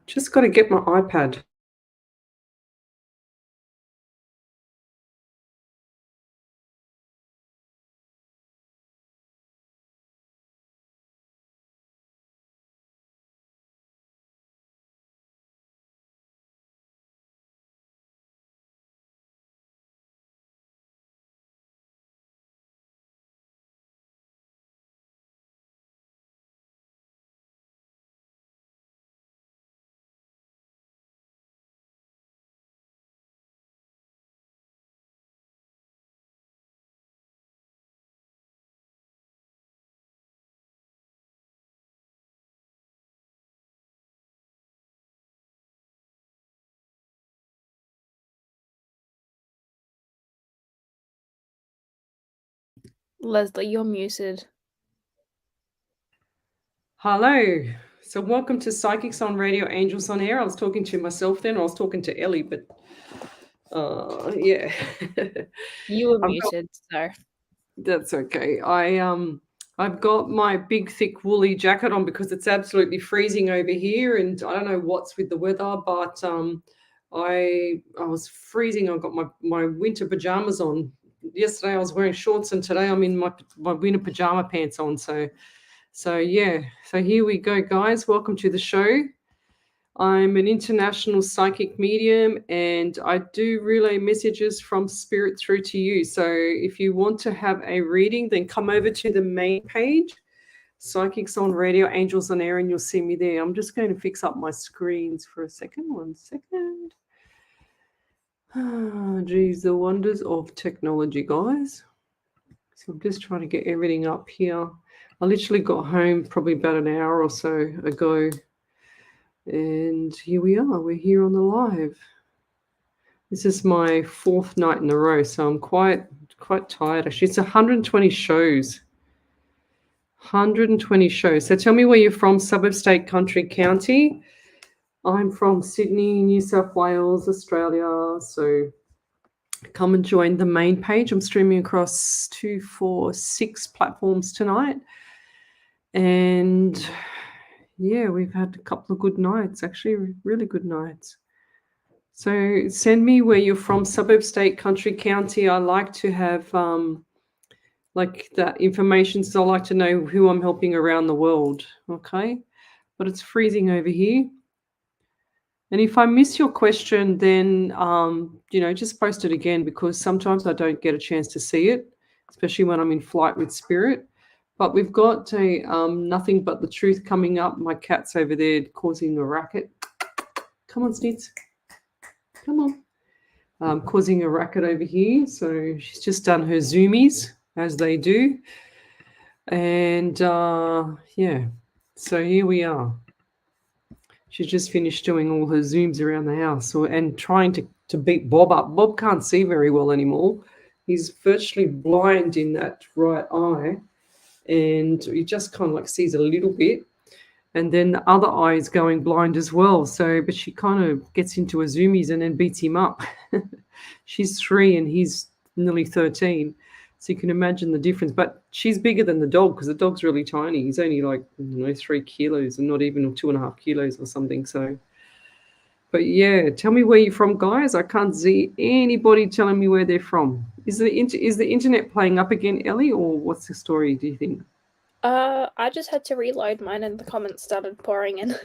Just got to get my iPad. Lesley, you're muted. Hello. So welcome to Psychics on Radio, Angels on Air. I was talking to myself then. I was talking to Ellie, but yeah. You were muted, so That's okay. I've got my big thick woolly jacket on because it's absolutely freezing over here, and I don't know what's with the weather, but I was freezing. I've got my winter pajamas on. Yesterday I was wearing shorts, and today I'm in my winter pajama pants on. So yeah. So here we go, guys. Welcome to the show. I'm an international psychic medium and I do relay messages from spirit through to you. So if you want to have a reading, then come over to the main page, Psychics on Radio, Angels on Air, and you'll see me there. I'm just going to fix up my screens for a second. 1 second. Ah, geez, the wonders of technology, guys. So I'm just trying to get everything up here. I literally got home probably about an hour or so ago. And here we are. We're here on the live. This is my 4th night in a row, so I'm quite tired. Actually, it's 120 shows. 120 shows. So tell me where you're from, suburb, state, country, county. I'm from Sydney, New South Wales, Australia. So come and join the main page. I'm streaming across 2, 4, 6 platforms tonight. And yeah, we've had a couple of good nights, actually, really good nights. So send me where you're from, suburb, state, country, county. I like to have like that information, so I like to know who I'm helping around the world. Okay, but it's freezing over here. And if I miss your question, then just post it again because sometimes I don't get a chance to see it, especially when I'm in flight with spirit. But we've got a nothing but the truth coming up. My cat's over there causing a racket. Come on, Snitz. Come on. Causing a racket over here. So she's just done her zoomies, as they do. And yeah, so here we are. She's just finished doing all her zooms around the house and trying to beat Bob up. Bob can't see very well anymore. He's virtually blind in that right eye. And he just kind of like sees a little bit. And then the other eye is going blind as well. So, but she kind of gets into her zoomies and then beats him up. She's 3 and he's nearly 13. So you can imagine the difference. But she's bigger than the dog because the dog's really tiny. He's only like 3 kilos and not even 2.5 kilos or something. So, but yeah, tell me where you're from, guys. I can't see anybody telling me where they're from. Is the internet playing up again, Ellie, or what's the story? Do you think? I just had to reload mine and the comments started pouring in.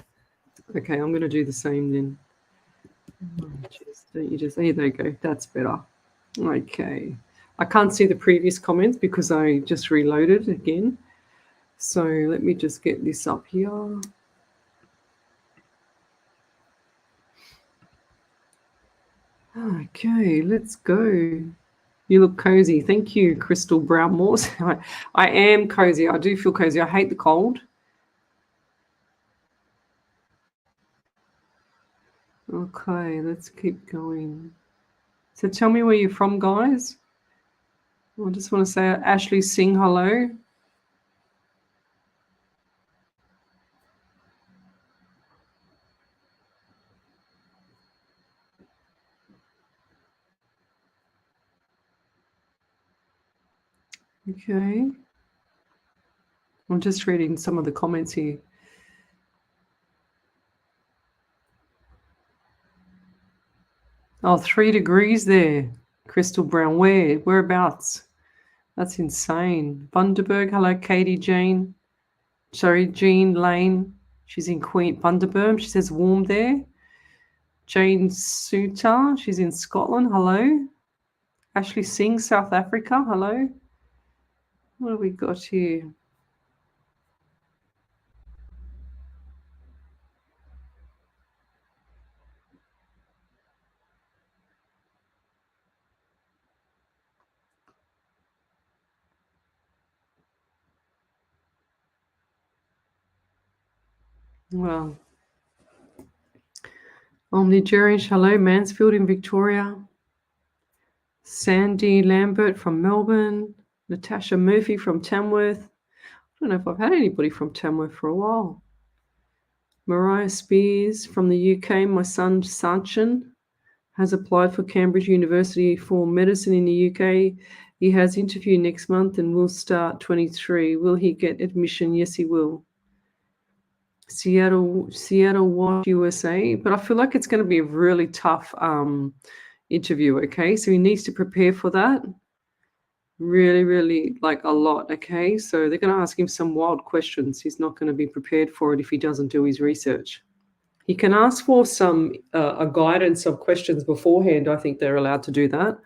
Okay, I'm going to do the same then. Don't you just, there you go. That's better. Okay. I can't see the previous comments because I just reloaded again. So let me just get this up here. Okay, let's go. You look cozy. Thank you, Crystal Brown Morse. I am cozy. I do feel cozy. I hate the cold. Okay, let's keep going. So tell me where you're from, guys. I just want to say Ashley Singh, hello. Okay. I'm just reading some of the comments here. Oh, 3 degrees there. Crystal Brown, whereabouts? That's insane. Bundaberg, hello, Katie Jean. Sorry, Jean Lane. She's in Bundaberg. She says warm there. Jane Suter, she's in Scotland. Hello. Ashley Singh, South Africa. Hello. What have we got here? Well, Nigerian, hello, Mansfield in Victoria. Sandy Lambert from Melbourne. Natasha Murphy from Tamworth. I don't know if I've had anybody from Tamworth for a while. Mariah Spears from the UK. My son Sanchin has applied for Cambridge University for medicine in the UK. He has interview next month and will start 23. Will he get admission? Yes, he will. Seattle, USA. But I feel like it's going to be a really tough interview, okay? So he needs to prepare for that. Really, really, like a lot, okay? So they're going to ask him some wild questions. He's not going to be prepared for it if he doesn't do his research. He can ask for some a guidance of questions beforehand. I think they're allowed to do that,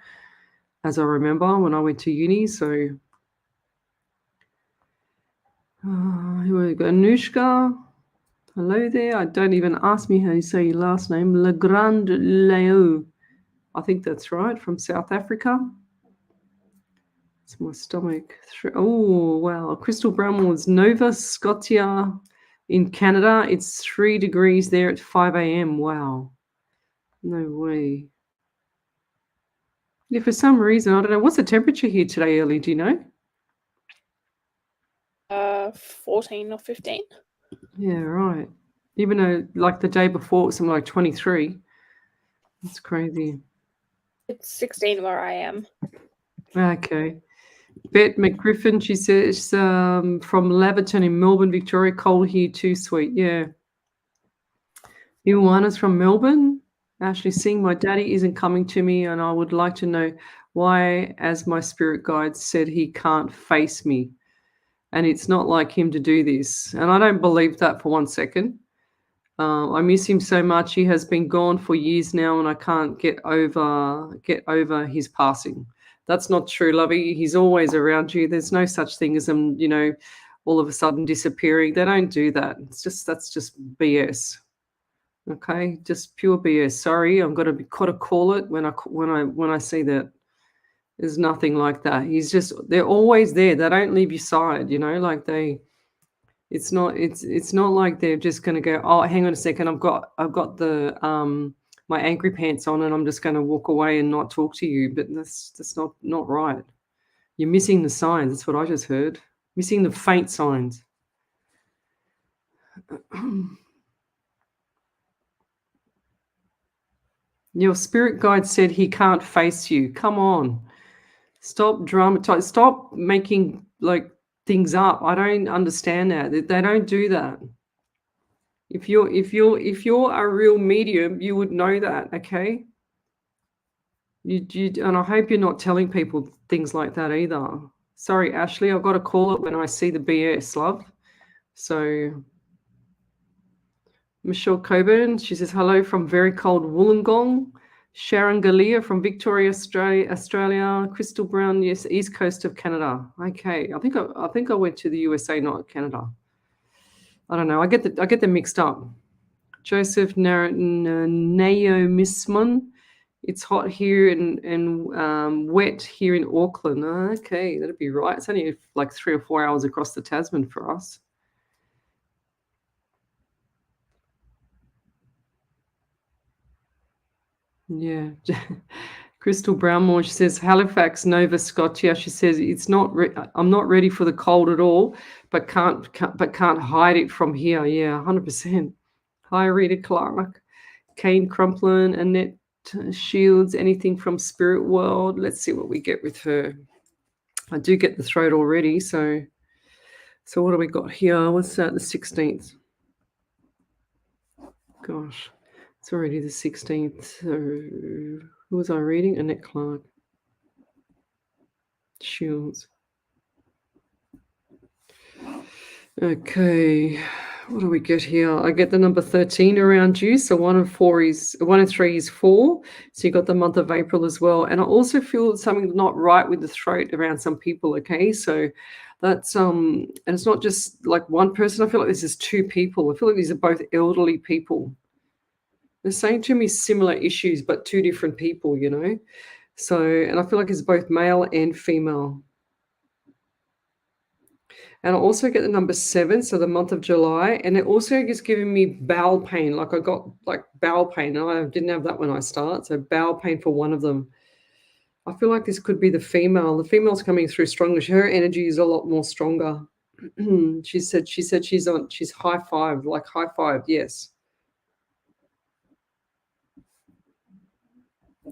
as I remember when I went to uni. So here we go. Anushka, hello there. Don't even ask me how you say your last name. Legrand Leo. I think that's right, from South Africa. It's my stomach. Oh, wow. Crystal Bramwell's Nova Scotia in Canada. It's 3 degrees there at 5 a.m. Wow. No way. Yeah, for some reason, I don't know. What's the temperature here today, Ellie? Do you know? 14 or 15. Yeah, right. Even though, like, the day before, it was something like 23. That's crazy. It's 16 where I am. Okay. Bette McGriffin, she says, from Laverton in Melbourne, Victoria. Cold here too, sweet. Yeah. Ioana's from Melbourne. Ashley Singh, my daddy isn't coming to me, and I would like to know why, as my spirit guide said, he can't face me. And it's not like him to do this. And I don't believe that for 1 second. I miss him so much. He has been gone for years now, and I can't get over his passing. That's not true, Lovey. He's always around you. There's no such thing as him, all of a sudden disappearing. They don't do that. That's just BS. Okay, just pure BS. Sorry, I'm gonna call it when I see that. There's nothing like that. They're always there. They don't leave your side, like it's not like they're just gonna go, oh, hang on a second, I've got the my angry pants on and I'm just gonna walk away and not talk to you. But that's not right. You're missing the signs. That's what I just heard. Missing the faint signs. Your spirit guide said he can't face you. Come on. Stop dramatizing. Stop making things up. I don't understand that. They don't do that. If you're a real medium, you would know that, okay? And I hope you're not telling people things like that either. Sorry, Ashley, I've got to call it when I see the BS, love. So Michelle Coburn, she says hello from very cold Wollongong. Sharon Galea from Victoria, Australia. Crystal Brown, yes, east coast of Canada. Okay, I think I went to the USA, not Canada. I don't know. I get them mixed up. Joseph Naomismon. It's hot here and wet here in Auckland. Okay, that'd be right. It's only like 3 or 4 hours across the Tasman for us. Yeah. Crystal Brownmore, she says Halifax, Nova Scotia. She says I'm not ready for the cold at all, but can't hide it from here. Yeah, 100%. Hi, Rita Clark, Kane Crumplin, Annette Shields. Anything from Spirit World? Let's see what we get with her. I do get the throat already. So what do we got here? What's that? The 16th. Gosh. It's already the 16th. So Who was I reading? Annette Clark. Shields. Okay. What do we get here? I get the number 13 around you. So 1 and 3 is 4. So you got the month of April as well. And I also feel something not right with the throat around some people. Okay. So that's and it's not just like one person. I feel like this is 2 people. I feel like these are both elderly people. They're saying to me similar issues, but 2 different people, you know. So, and I feel like it's both male and female. And I also get the number 7, so the month of July, and it also is giving me bowel pain. Like I got like bowel pain, and I didn't have that when I start. So bowel pain for one of them. I feel like this could be the female. The female's coming through stronger. Her energy is a lot more stronger. She said she's high five, like high five, yes.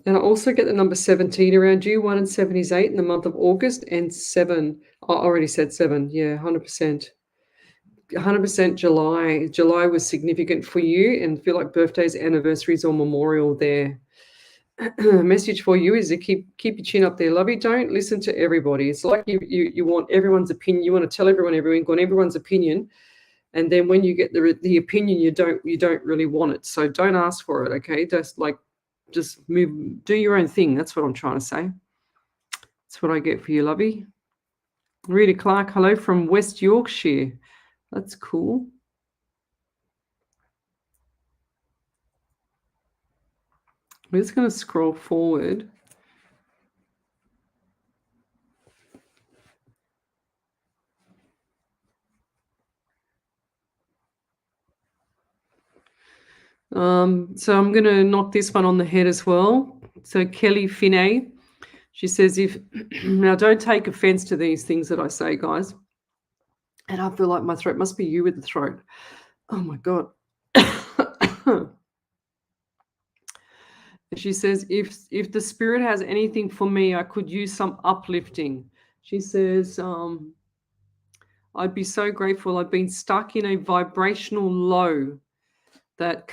And I also get the number 17 around you. 1 and 7 is 8 in the month of August, and 7. I already said 7. Yeah, 100%. 100% July. July was significant for you, and feel like birthdays, anniversaries, or memorial there. Message for you is to keep your chin up there, lovey. Don't listen to everybody. It's like you want everyone's opinion. You want to tell everyone everyone's opinion, and then when you get the opinion, you don't really want it. So don't ask for it. Okay, just move, do your own thing. That's what I'm trying to say. That's what I get for you, lovey. Rita Clark, hello from West Yorkshire. That's cool. We're just going to scroll forward. So I'm going to knock this one on the head as well. So Kelly Finney, she says, now don't take offense to these things that I say, guys. And I feel like my throat must be you with the throat. Oh my God. She says, if the spirit has anything for me, I could use some uplifting. She says, I'd be so grateful. I've been stuck in a vibrational low that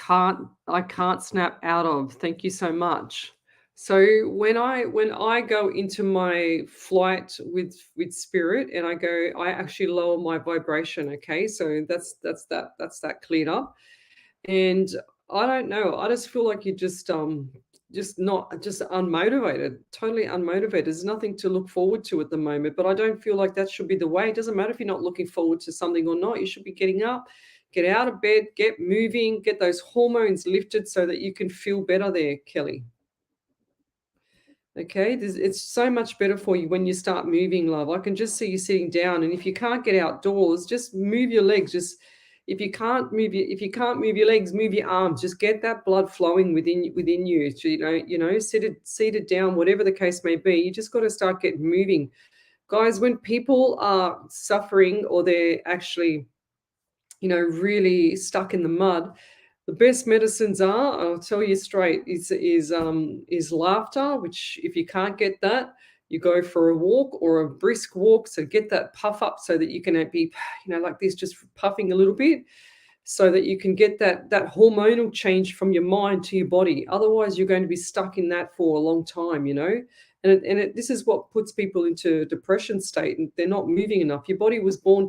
I can't snap out of. Thank you so much. So when I go into my flight with spirit and I actually lower my vibration. Okay, so that's that cleared up. And I don't know, I just feel like you're just unmotivated, totally unmotivated. There's nothing to look forward to at the moment, but I don't feel like that should be the way. It doesn't matter if you're not looking forward to something or not. You should be getting up, get out of bed, get moving, get those hormones lifted so that you can feel better there, Kelly. Okay, it's so much better for you when you start moving, love. I can just see you sitting down, and if you can't get outdoors, just move your legs. Just if you can't move your legs, move your arms. Just get that blood flowing within you. So, seated down, whatever the case may be. You just got to start getting moving, guys. When people are suffering or they're actually, really stuck in the mud, the best medicines are, I'll tell you straight, is laughter, which if you can't get that, you go for a walk or a brisk walk. So get that puff up so that you can be, like this, just puffing a little bit so that you can get that hormonal change from your mind to your body. Otherwise, you're going to be stuck in that for a long time, And this is what puts people into depression state, and they're not moving enough. Your body was born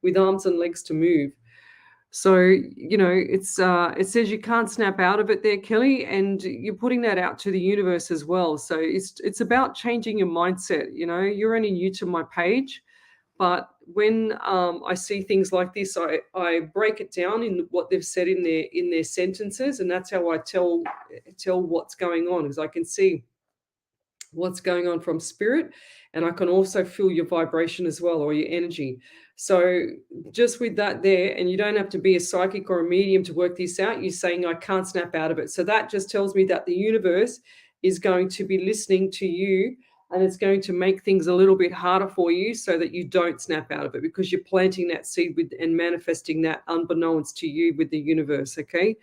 with arms and legs to move. So, it says you can't snap out of it there, Kelly, and you're putting that out to the universe as well. So it's about changing your mindset. You're only new to my page, but when I see things like this, I break it down in what they've said in their sentences, and that's how I tell what's going on, because I can see what's going on from spirit, and I can also feel your vibration as well, or your energy. So just with that there, and you don't have to be a psychic or a medium to work this out, you're saying I can't snap out of it. So that just tells me that the universe is going to be listening to you, and it's going to make things a little bit harder for you so that you don't snap out of it, because you're planting that seed and manifesting that unbeknownst to you with the universe. Okay.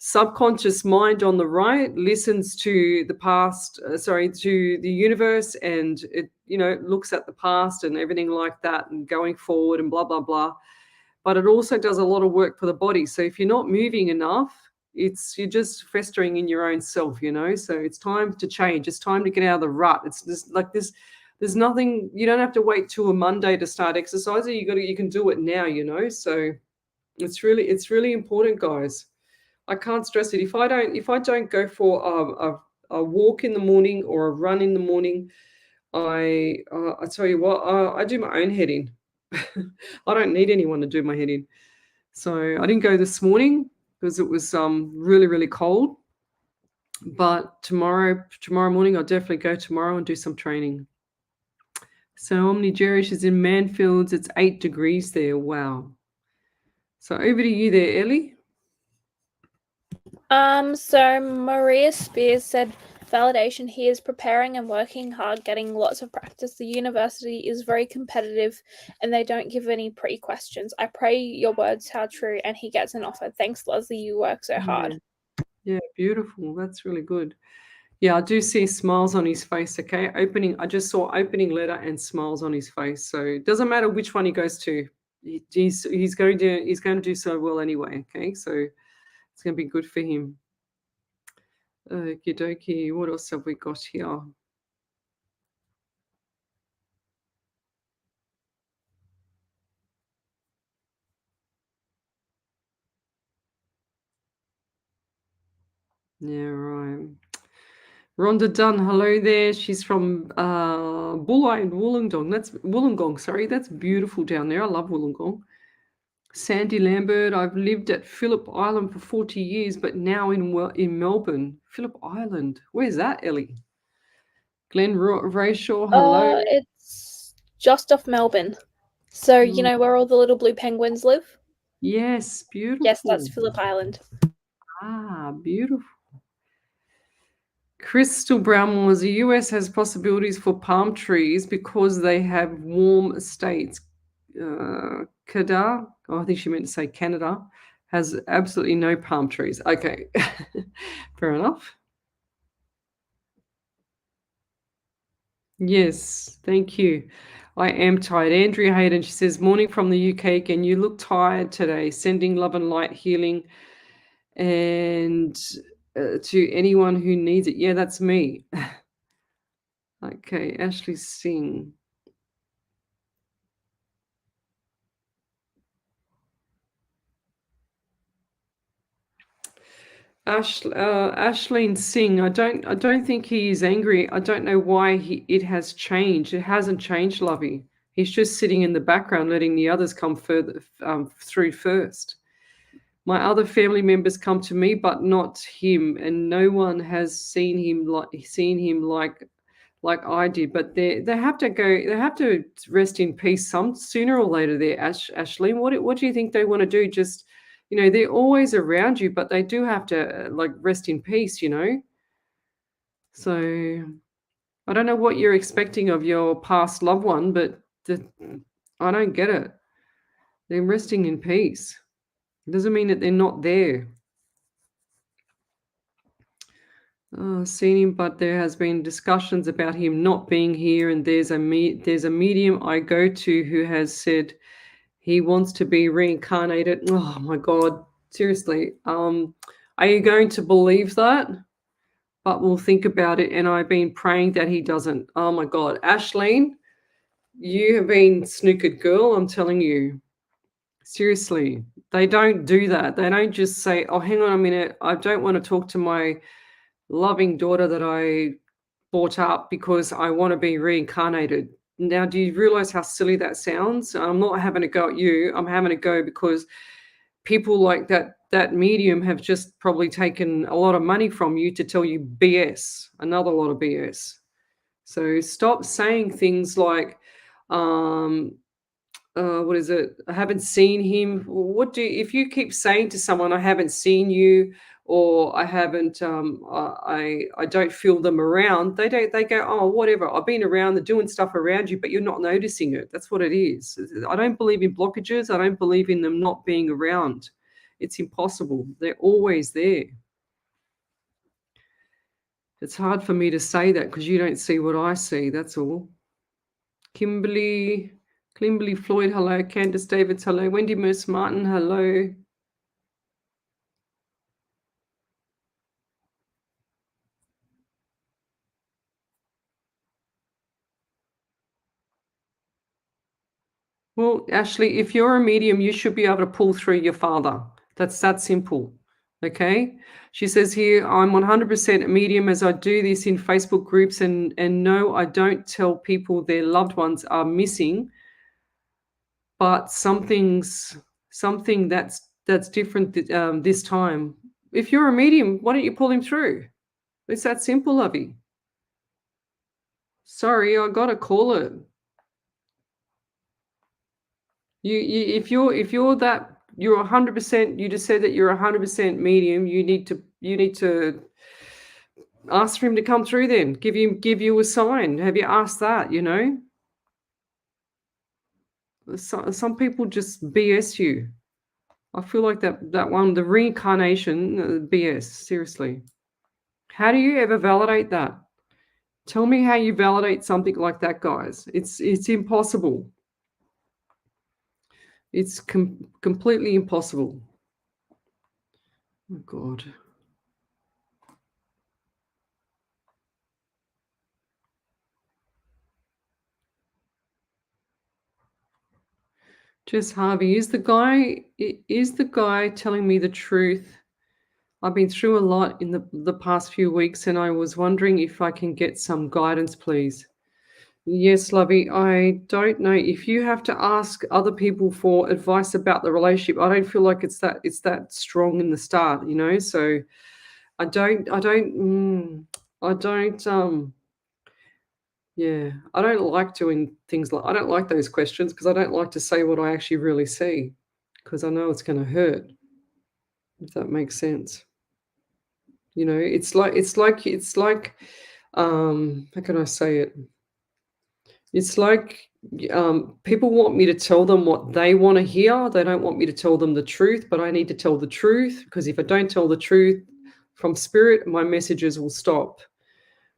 Subconscious mind on the right listens to the past, to the universe, and it, looks at the past and everything like that and going forward and blah, blah, blah. But it also does a lot of work for the body. So if you're not moving enough, you're just festering in your own self, you know. So it's time to change. It's time to get out of the rut. It's just like this. There's nothing. You don't have to wait till a Monday to start exercising. You can do it now, you know. So it's really important, guys. I can't stress it. If I don't go for a walk in the morning or a run in the morning, I tell you what, I do my own head in. I don't need anyone to do my head in. So I didn't go this morning because it was really, really cold. But tomorrow morning, I'll definitely go tomorrow and do some training. So Omni Jerish is in Manfields. It's 8 degrees there. Wow. So over to you there, Ellie. So Maria Spears said, validation, he is preparing and working hard, getting lots of practice. The university is very competitive and they don't give any pre-questions. I pray your words how true and he gets an offer. Thanks, Lesley, you work so hard. Yeah, beautiful. That's really good. Yeah, I do see smiles on his face, okay? I just saw opening letter and smiles on his face. So it doesn't matter which one he goes to. He's going to do so well anyway, okay? So it's going to be good for him. Okie dokie. What else have we got here? Yeah, right. Rhonda Dunn, hello there. She's from Wollongong. That's Wollongong, sorry. That's beautiful down there. I love Wollongong. Sandy Lambert, I've lived at Phillip Island for 40 years, but now in Melbourne. Phillip Island. Where's that, Ellie? Glenn Rayshaw, hello. It's just off Melbourne. So, you know where all the little blue penguins live? Yes, beautiful. Yes, that's Phillip Island. Ah, beautiful. Crystal Brown was the US has possibilities for palm trees because they have warm estates. Canada, I think she meant to say Canada, has absolutely no palm trees. Okay, fair enough. Yes, thank you. I am tired. Andrea Hayden, she says, morning from the UK again. You look tired today. Sending love and light healing and to anyone who needs it. Yeah, that's me. Okay, Ashley Singh. Ashleen Singh. I don't think he is angry. I don't know why it has changed. It hasn't changed, Lovey. He's just sitting in the background, letting the others come further through first. My other family members come to me, but not him, and no one has seen him like I did. But they have to go. They have to rest in peace sooner or later. There, Ashleen. What do you think they want to do? Just they're always around you, but they do have to rest in peace. So I don't know what you're expecting of your past loved one, but I don't get it. They're resting in peace. It doesn't mean that they're not there. Seen him, but there has been discussions about him not being here, and there's a medium I go to who has said he wants to be reincarnated. Oh my God, seriously. Are you going to believe that? But we'll think about it, and I've been praying that he doesn't. Oh my God, Ashleen, you have been snookered, girl. I'm telling you. Seriously, they don't do that. They don't just say, oh, hang on a minute. I don't want to talk to my loving daughter that I brought up because I want to be reincarnated. Now, do you realize how silly that sounds? I'm not having a go at you. I'm having a go because people like that medium have just probably taken a lot of money from you to tell you BS, another lot of BS. So stop saying things like, what is it? I haven't seen him. If you keep saying to someone, I haven't seen you, or I haven't, I don't feel them around, they go, oh, whatever. I've been around, they're doing stuff around you, but you're not noticing it. That's what it is. I don't believe in blockages. I don't believe in them not being around. It's impossible. They're always there. It's hard for me to say that because you don't see what I see. That's all. Kimberly Floyd, hello. Candace Davids, hello. Wendy Merce Martin, hello. Well, Ashley, if you're a medium, you should be able to pull through your father. That's that simple. Okay. She says here, I'm 100% a medium as I do this in Facebook groups, and no, I don't tell people their loved ones are missing, but something that's different this time. If you're a medium, why don't you pull him through? It's that simple, lovey. Sorry, I gotta call it. If you're that, you're 100%. You just said that you're 100% medium. You need to ask for him to come through. Then give you a sign. Have you asked that? You know, some people just BS you. I feel like that one, the reincarnation, BS. Seriously, how do you ever validate that? Tell me how you validate something like that, guys. It's impossible. It's completely impossible. Oh God. Jess Harvey, is the guy telling me the truth? I've been through a lot in the past few weeks, and I was wondering if I can get some guidance, please. Yes, Lovey. I don't know if you have to ask other people for advice about the relationship. I don't feel like it's that strong in the start, you know. So I don't. Yeah, I don't like doing things like, I don't like those questions because I don't like to say what I actually really see because I know it's going to hurt, if that makes sense. You know, how can I say it? It's like people want me to tell them what they want to hear. They don't want me to tell them the truth, but I need to tell the truth because if I don't tell the truth from spirit, my messages will stop.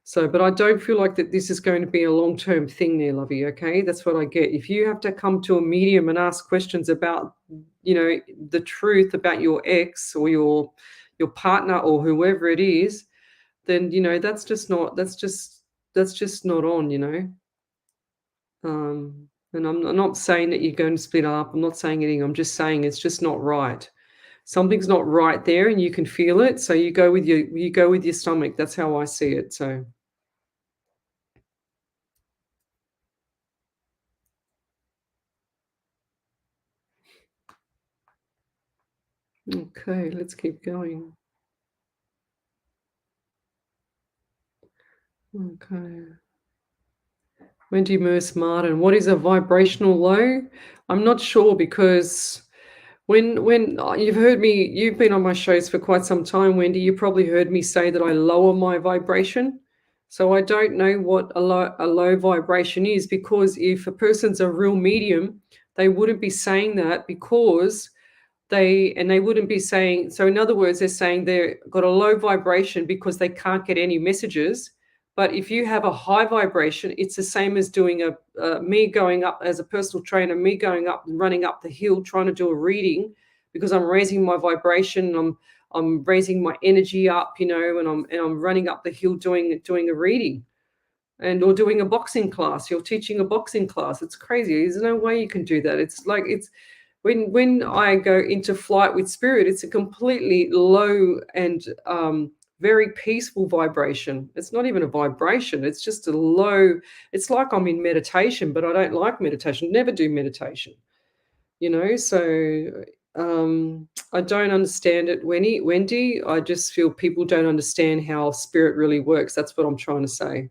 So, but I don't feel like that this is going to be a long-term thing there, Lovey, okay? That's what I get. If you have to come to a medium and ask questions about, you know, the truth about your ex or your partner or whoever it is, then, you know, that's just not on, you know? And I'm not saying that you're going to split up. I'm not saying anything. I'm just saying it's just not right. Something's not right there and you can feel it. So you go with your stomach. That's how I see it. So okay, let's keep going. Okay. Wendy Merce Martin, what is a vibrational low? I'm not sure because when you've been on my shows for quite some time, Wendy, you probably heard me say that I lower my vibration. So I don't know what a low vibration is, because if a person's a real medium, they wouldn't be saying that because they wouldn't be saying, so in other words, they're saying they've got a low vibration because they can't get any messages. But if you have a high vibration, it's the same as doing me going up as a personal trainer, me going up and running up the hill trying to do a reading, because I'm raising my vibration, I'm raising my energy up, you know, and I'm running up the hill doing a reading, or doing a boxing class. You're teaching a boxing class. It's crazy. There's no way you can do that. It's like when I go into flight with spirit, it's a completely low and very peaceful vibration. It's not even a vibration. It's just a low. It's like I'm in meditation, but I don't like meditation. Never do meditation. You know, so I don't understand it, Wendy. I just feel people don't understand how spirit really works. That's what I'm trying to say.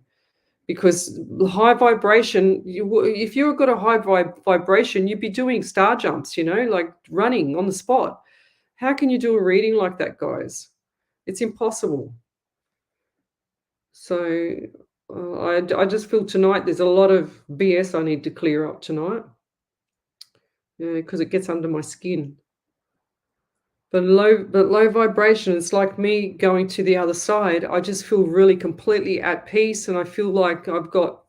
Because high vibration, if you've got a high vibration, you'd be doing star jumps, you know, like running on the spot. How can you do a reading like that, guys? It's impossible. So I just feel tonight there's a lot of BS I need to clear up tonight, because it gets under my skin. But low vibration, it's like me going to the other side. I just feel really completely at peace, and I feel like I've got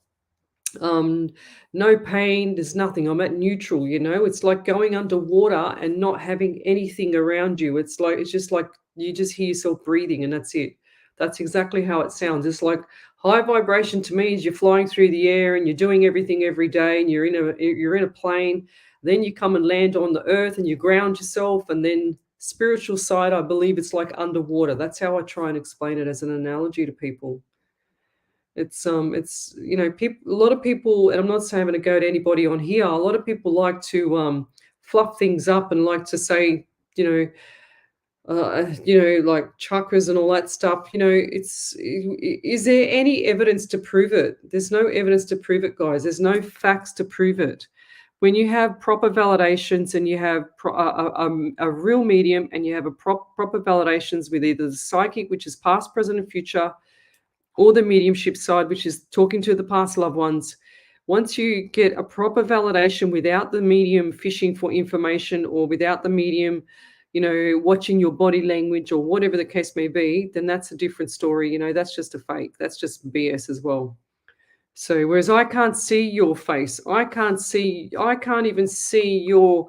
no pain, there's nothing. I'm at neutral, you know. It's like going underwater and not having anything around you. It's just like you just hear yourself breathing, and that's it. That's exactly how it sounds. It's like high vibration to me is you're flying through the air and you're doing everything every day, and you're in a plane, then you come and land on the earth and you ground yourself, and then spiritual side, I believe it's like underwater. That's how I try and explain it as an analogy to people. It's people, a lot of people, and I'm not saying I'm going to go to anybody on here. A lot of people like to fluff things up and like to say, you know, like chakras and all that stuff. Is there any evidence to prove it? There's no evidence to prove it, guys. There's no facts to prove it. When you have proper validations and you have a real medium and you have proper validations with either the psychic, which is past, present, and future, or the mediumship side, which is talking to the past loved ones, once you get a proper validation without the medium fishing for information, or without the medium, watching your body language or whatever the case may be, then that's a different story. That's just a fake. That's just BS as well. So whereas I can't see your face, I can't even see your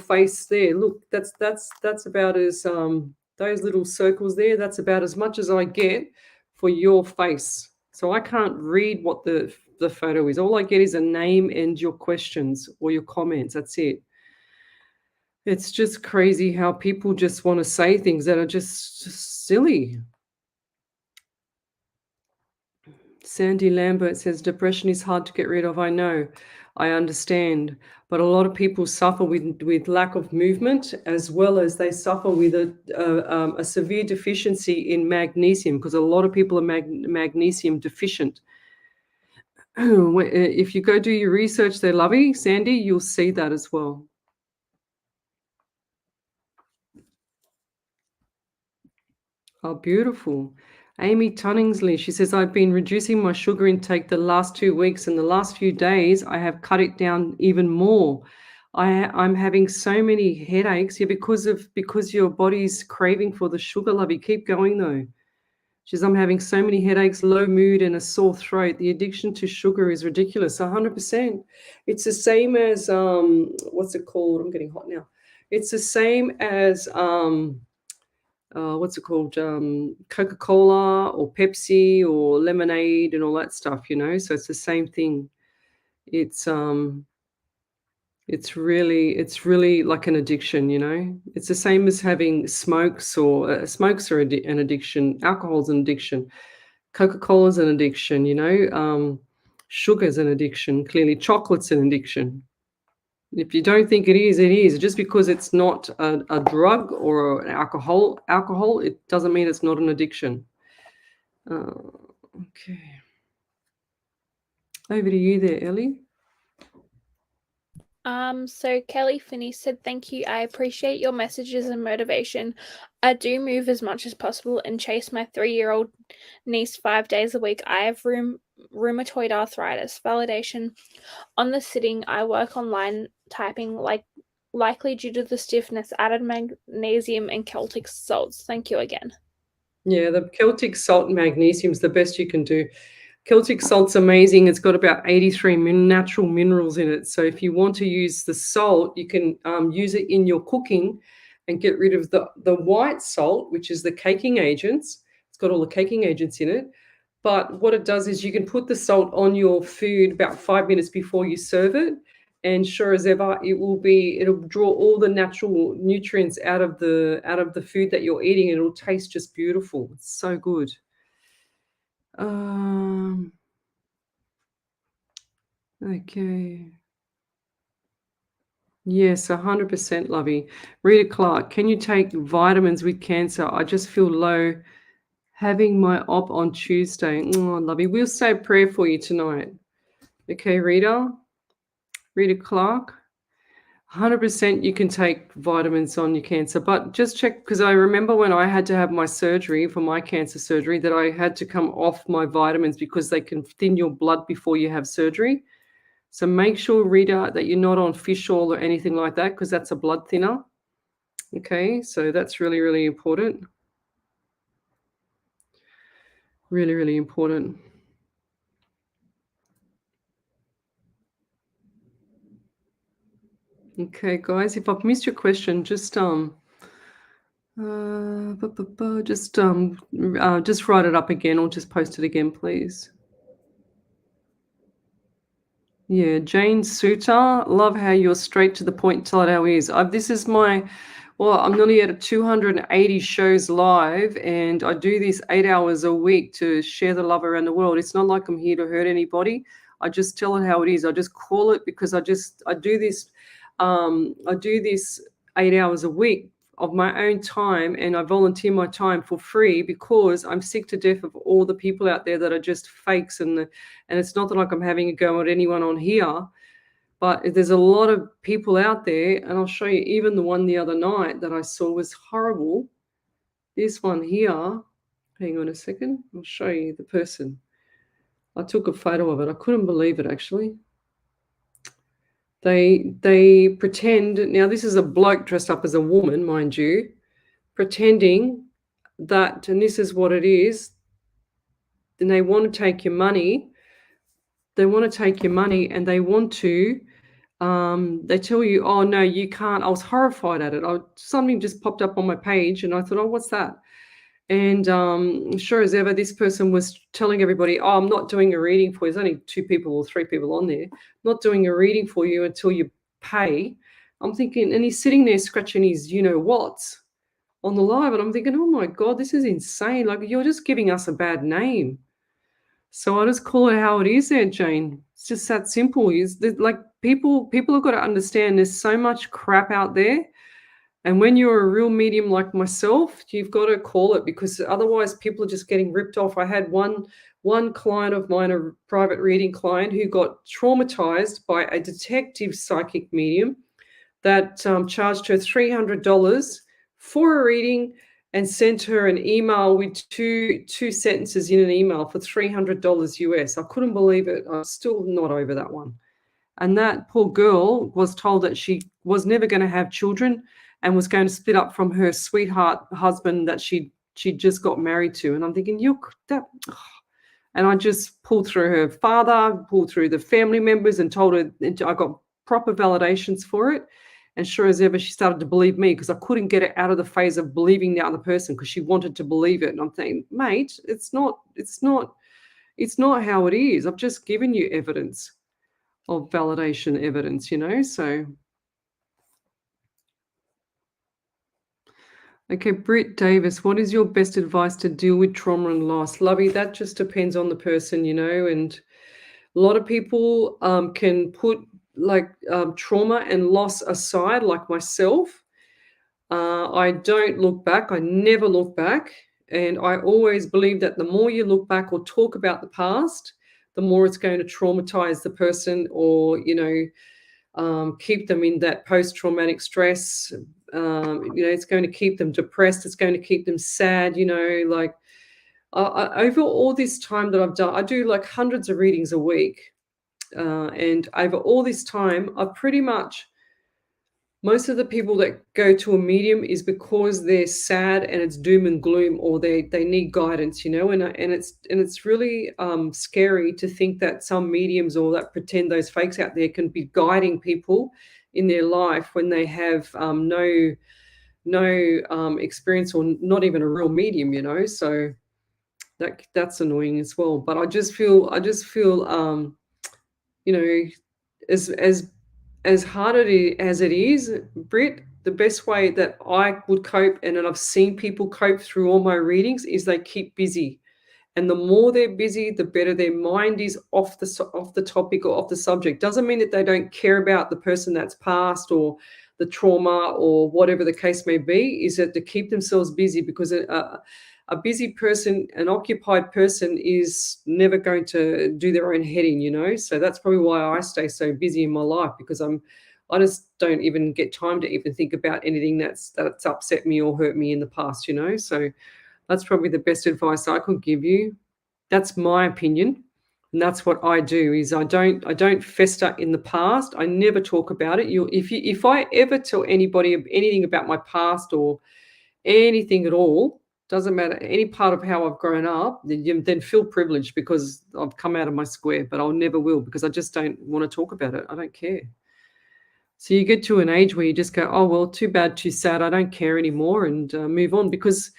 face there. Look, that's about as those little circles there, that's about as much as I get for your face. So I can't read what the photo is. All I get is a name and your questions or your comments. That's it. It's just crazy how people just want to say things that are just silly. Sandy Lambert says, depression is hard to get rid of. I know, I understand. But a lot of people suffer with lack of movement, as well as they suffer with a severe deficiency in magnesium, because a lot of people are magnesium deficient. If you go do your research there, Lovey, Sandy, you'll see that as well. Oh, beautiful. Amy Tunningsley, she says, I've been reducing my sugar intake the last 2 weeks, and the last few days I have cut it down even more. I'm having so many headaches. Yeah, because your body's craving for the sugar, Lovey. Keep going though. She says, I'm having so many headaches, low mood, and a sore throat. The addiction to sugar is ridiculous. 100%. It's the same as what's it called? I'm getting hot now. It's the same as what's it called? Coca-Cola or Pepsi or lemonade and all that stuff, So it's the same thing. It's really like an addiction, It's the same as having smokes, or smokes are an addiction. Alcohol's an addiction. Coca-Cola's an addiction, Sugar's an addiction. Clearly, chocolate's an addiction. If you don't think it is, it is. Just because it's not a drug or an alcohol, it doesn't mean it's not an addiction. Okay. Over to you there, Ellie. So Kelly Finney said, thank you. I appreciate your messages and motivation. I do move as much as possible and chase my 3-year-old niece 5 days a week. I have rheumatoid arthritis. Validation. On the sitting, I work online typing, likely due to the stiffness, added magnesium and Celtic salts. Thank you again. Yeah, the Celtic salt and magnesium is the best you can do. Celtic salt's amazing. It's got about 83 natural minerals in it. So if you want to use the salt, you can use it in your cooking and get rid of the white salt, which is the caking agents. It's got all the caking agents in it. But what it does is you can put the salt on your food about 5 minutes before you serve it. And sure as ever, it'll draw all the natural nutrients out of the food that you're eating, and it'll taste just beautiful. It's so good. Okay. Yes, 100%, Lovey. Rita Clark, can you take vitamins with cancer? I just feel low having my op on Tuesday. Oh, Lovey, we'll say a prayer for you tonight. Okay, Rita Clark. 100% you can take vitamins on your cancer, but just check, because I remember when I had to have my surgery for my cancer surgery that I had to come off my vitamins because they can thin your blood before you have surgery. So make sure, Rita, that you're not on fish oil or anything like that, because that's a blood thinner. Okay, so that's really, really important. Really, really important. Okay, guys, if I've missed your question, just write it up again, or just post it again, please. Yeah, Jane Suter, love how you're straight to the point, tell it how it is. This is I'm nearly at 280 shows live, and I do this 8 hours a week to share the love around the world. It's not like I'm here to hurt anybody. I just tell it how it is. I just call it because I do this 8 hours a week of my own time, and I volunteer my time for free because I'm sick to death of all the people out there that are just fakes, and it's not that like I'm having a go at anyone on here, but there's a lot of people out there, and I'll show you even the one the other night that I saw was horrible. This one here, hang on a second, I'll show you the person. I took a photo of it. I couldn't believe it, actually. They pretend, now this is a bloke dressed up as a woman, mind you, pretending that, and this is what it is, then they want to take your money. They want to take your money, and they want to, they tell you, oh no, you can't. I was horrified at it. Something just popped up on my page, and I thought, oh, what's that? And sure as ever, this person was telling everybody, oh, I'm not doing a reading for you. There's only 2 people or 3 people on there. Not doing a reading for you until you pay. I'm thinking, and he's sitting there scratching his you-know-whats on the live, and I'm thinking, oh my God, this is insane. Like, you're just giving us a bad name. So I just call it how it is there, Jane. It's just that simple. Like, people have got to understand there's so much crap out there. And when you're a real medium like myself, you've got to call it, because otherwise people are just getting ripped off. I had one client of mine, a private reading client, who got traumatized by a detective psychic medium that charged her $300 for a reading and sent her an email with two sentences in an email for $300 US. I couldn't believe it. I'm still not over that one. And that poor girl was told that she was never going to have children and was going to split up from her sweetheart husband that she just got married to. And I'm thinking, and I just pulled through her father, pulled through the family members, and told her, I got proper validations for it. And sure as ever, she started to believe me, because I couldn't get her out of the phase of believing the other person, because she wanted to believe it. And I'm thinking, mate, it's not how it is. I've just given you evidence of validation evidence, so. Okay, Britt Davis, what is your best advice to deal with trauma and loss? Lovey, that just depends on the person, and a lot of people can put trauma and loss aside, like myself. I don't look back. I never look back. And I always believe that the more you look back or talk about the past, the more it's going to traumatize the person, or, keep them in that post-traumatic stress. It's going to keep them depressed. It's going to keep them sad, over all this time that I've done, I do like hundreds of readings a week. And over all this time, I've pretty much, most of the people that go to a medium is because they're sad and it's doom and gloom, or they need guidance, and it's really scary to think that some mediums, or that pretend those fakes out there, can be guiding people in their life when they have no experience, or not even a real medium, so that's annoying as well. But I just feel as hard as it is, Britt, the best way that I would cope, and that I've seen people cope through all my readings, is they keep busy. And the more they're busy, the better their mind is off the topic or off the subject. Doesn't mean that they don't care about the person that's passed, or the trauma, or whatever the case may be, is that to keep themselves busy, because a busy person, an occupied person, is never going to do their own heading, so that's probably why I stay so busy in my life, because I just don't even get time to even think about anything that's upset me or hurt me in the past, so that's probably the best advice I could give you. That's my opinion, and that's what I do. Is I don't fester in the past. I never talk about it. If I ever tell anybody anything about my past, or anything at all, doesn't matter, any part of how I've grown up, then feel privileged, because I've come out of my square. But I'll never will, because I just don't want to talk about it. I don't care. So you get to an age where you just go, oh, well, too bad, too sad. I don't care anymore, and move on. Because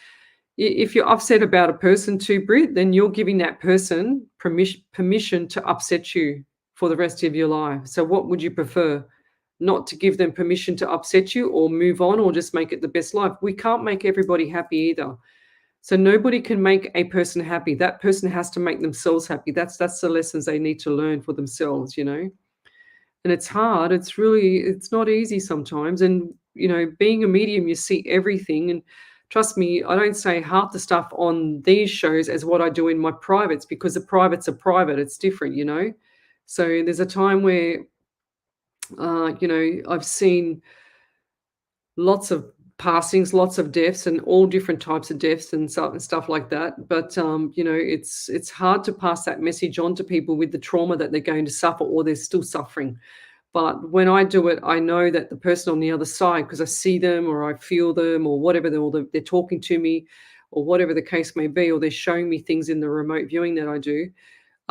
if you're upset about a person too, Britt, then you're giving that person permission to upset you for the rest of your life. So what would you prefer? Not to give them permission to upset you, or move on, or just make it the best life? We can't make everybody happy either. So nobody can make a person happy. That person has to make themselves happy. That's the lessons they need to learn for themselves, you know. And it's hard. It's not easy sometimes. And being a medium, you see everything. And trust me, I don't say half the stuff on these shows as what I do in my privates, because the privates are private. It's different, you know. So there's a time where I've seen lots of passings, lots of deaths, and all different types of deaths and stuff like that. But it's hard to pass that message on to people with the trauma that they're going to suffer, or they're still suffering. But when I do it, I know that the person on the other side, because I see them or I feel them or whatever, they're talking to me, or whatever the case may be, or they're showing me things in the remote viewing that I do.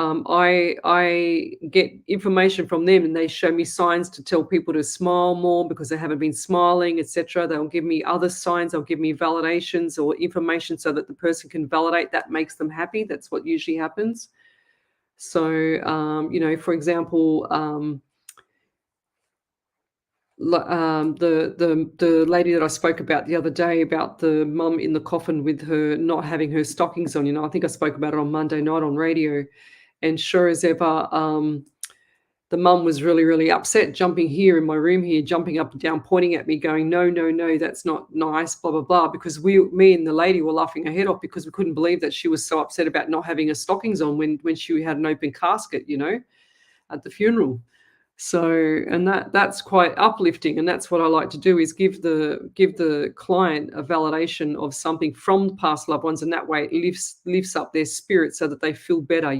I get information from them, and they show me signs to tell people to smile more because they haven't been smiling, etc. They'll give me other signs. They'll give me validations or information so that the person can validate. That makes them happy. That's what usually happens. So, for example, the lady that I spoke about the other day, about the mum in the coffin with her not having her stockings on. I think I spoke about it on Monday night on radio. And sure as ever, the mum was really, really upset, jumping here in my room here, jumping up and down, pointing at me, going, "No, no, no, that's not nice," blah, blah, blah. Because me and the lady were laughing her head off, because we couldn't believe that she was so upset about not having her stockings on when she had an open casket, at the funeral. So, and that's quite uplifting, and that's what I like to do, is give the client a validation of something from past loved ones, and that way it lifts up their spirit so that they feel better.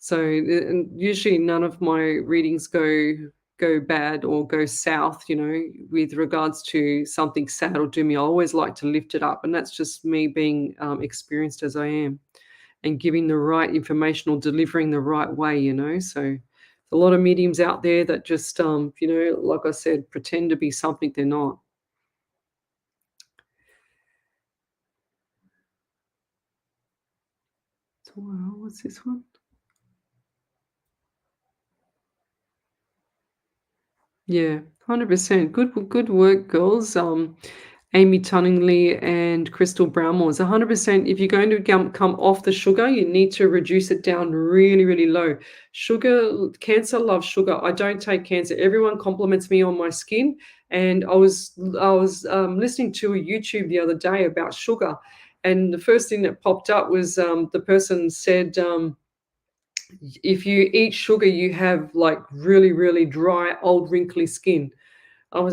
So, and usually none of my readings go bad or go south, with regards to something sad or doomy. I always like to lift it up, and that's just me being experienced as I am, and giving the right information or delivering the right way. So a lot of mediums out there that just, like I said, pretend to be something they're not. So, what's this one? Yeah, 100%. Good work, girls. Amy Tunningley and Crystal Brownmore is 100%. If you're going to come off the sugar, you need to reduce it down really, really low. Cancer loves sugar. I don't take cancer. Everyone compliments me on my skin. And I was listening to a YouTube the other day about sugar, and the first thing that popped up was, the person said, if you eat sugar, you have like really, really dry, old, wrinkly skin. I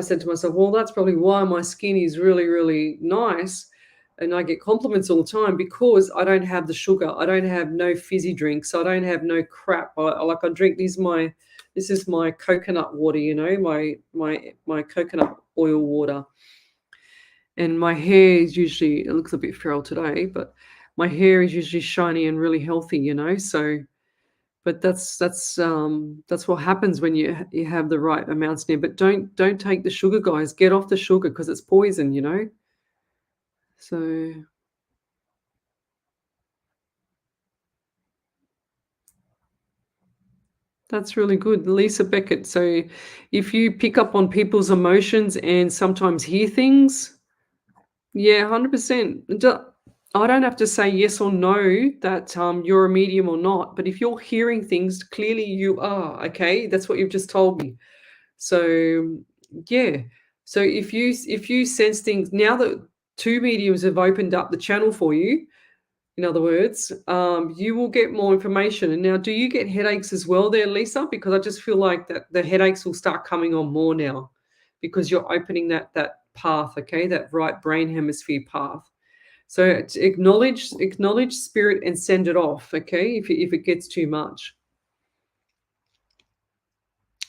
said to myself, well, that's probably why my skin is really, really nice, and I get compliments all the time, because I don't have the sugar. I don't have no fizzy drinks. I don't have no crap. I drink this is my coconut water, my coconut oil water. And my hair is usually, it looks a bit feral today, but my hair is usually shiny and really healthy. So, but that's what happens when you have the right amounts in there. But don't take the sugar, guys. Get off the sugar, because it's poison. So that's really good, Lisa Beckett. So if you pick up on people's emotions and sometimes hear things, yeah, 100%. I don't have to say yes or no that you're a medium or not, but if you're hearing things, clearly you are. Okay, that's what you've just told me. So yeah, so if you sense things, now that two mediums have opened up the channel for you, in other words, you will get more information. And now, do you get headaches as well there, Lisa? Because I just feel like that the headaches will start coming on more now, because you're opening that path, okay, that right brain hemisphere path. So acknowledge spirit and send it off, okay, if it gets too much,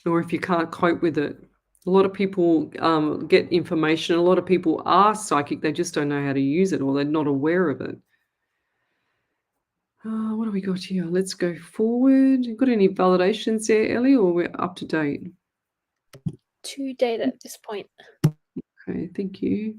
or if you can't cope with it. A lot of people get information. A lot of people are psychic. They just don't know how to use it, or they're not aware of it. What do we got here? Let's go forward. Got any validations there, Ellie, or we're up to date? To date at this point. Okay, thank you.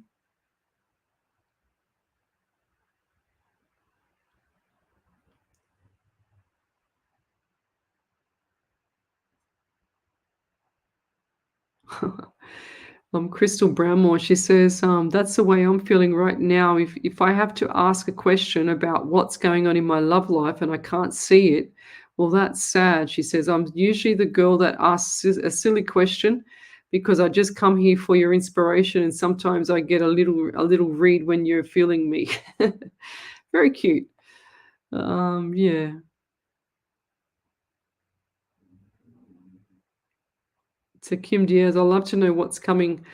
Crystal Brownmore, she says, that's the way I'm feeling right now. If I have to ask a question about what's going on in my love life and I can't see it, well, that's sad. She says, I'm usually the girl that asks a silly question because I just come here for your inspiration, and sometimes I get a little read when you're feeling me. Very cute. Yeah. So Kim Diaz, I'd love to know what's coming.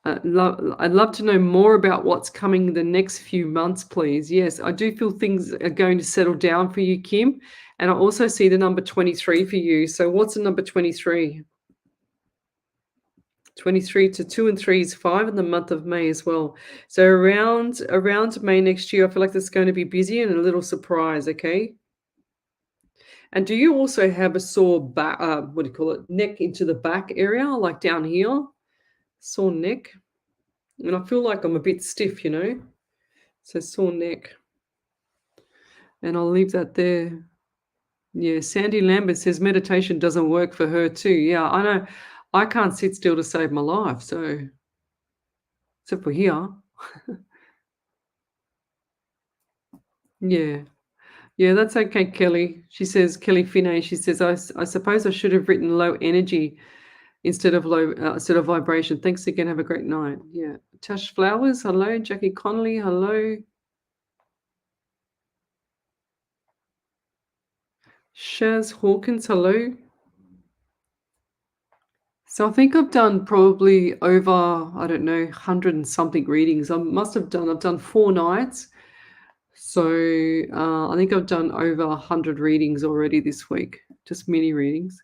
I'd love to know more about what's coming the next few months, please. Yes, I do feel things are going to settle down for you, Kim. And I also see the number 23 for you. So what's the number 23? 23 to 2 and 3 is 5 in the month of May as well. So around May next year, I feel like it's going to be busy and a little surprise, okay? And do you also have a sore back, what do you call it, neck into the back area, like down here? Sore neck? And I feel like I'm a bit stiff, So sore neck. And I'll leave that there. Yeah, Sandy Lambert says meditation doesn't work for her too. Yeah, I know. I can't sit still to save my life, so except for here. Yeah. Yeah, that's okay, Kelly. She says, Kelly Finney, she says, I suppose I should have written low energy instead of vibration. Thanks again. Have a great night. Yeah. Tash Flowers, hello. Jackie Connolly, hello. Shaz Hawkins, hello. So I think I've done probably over, I don't know, 100 and something readings. I've done 4 nights. So I think I've done over 100 readings already this week, just mini readings.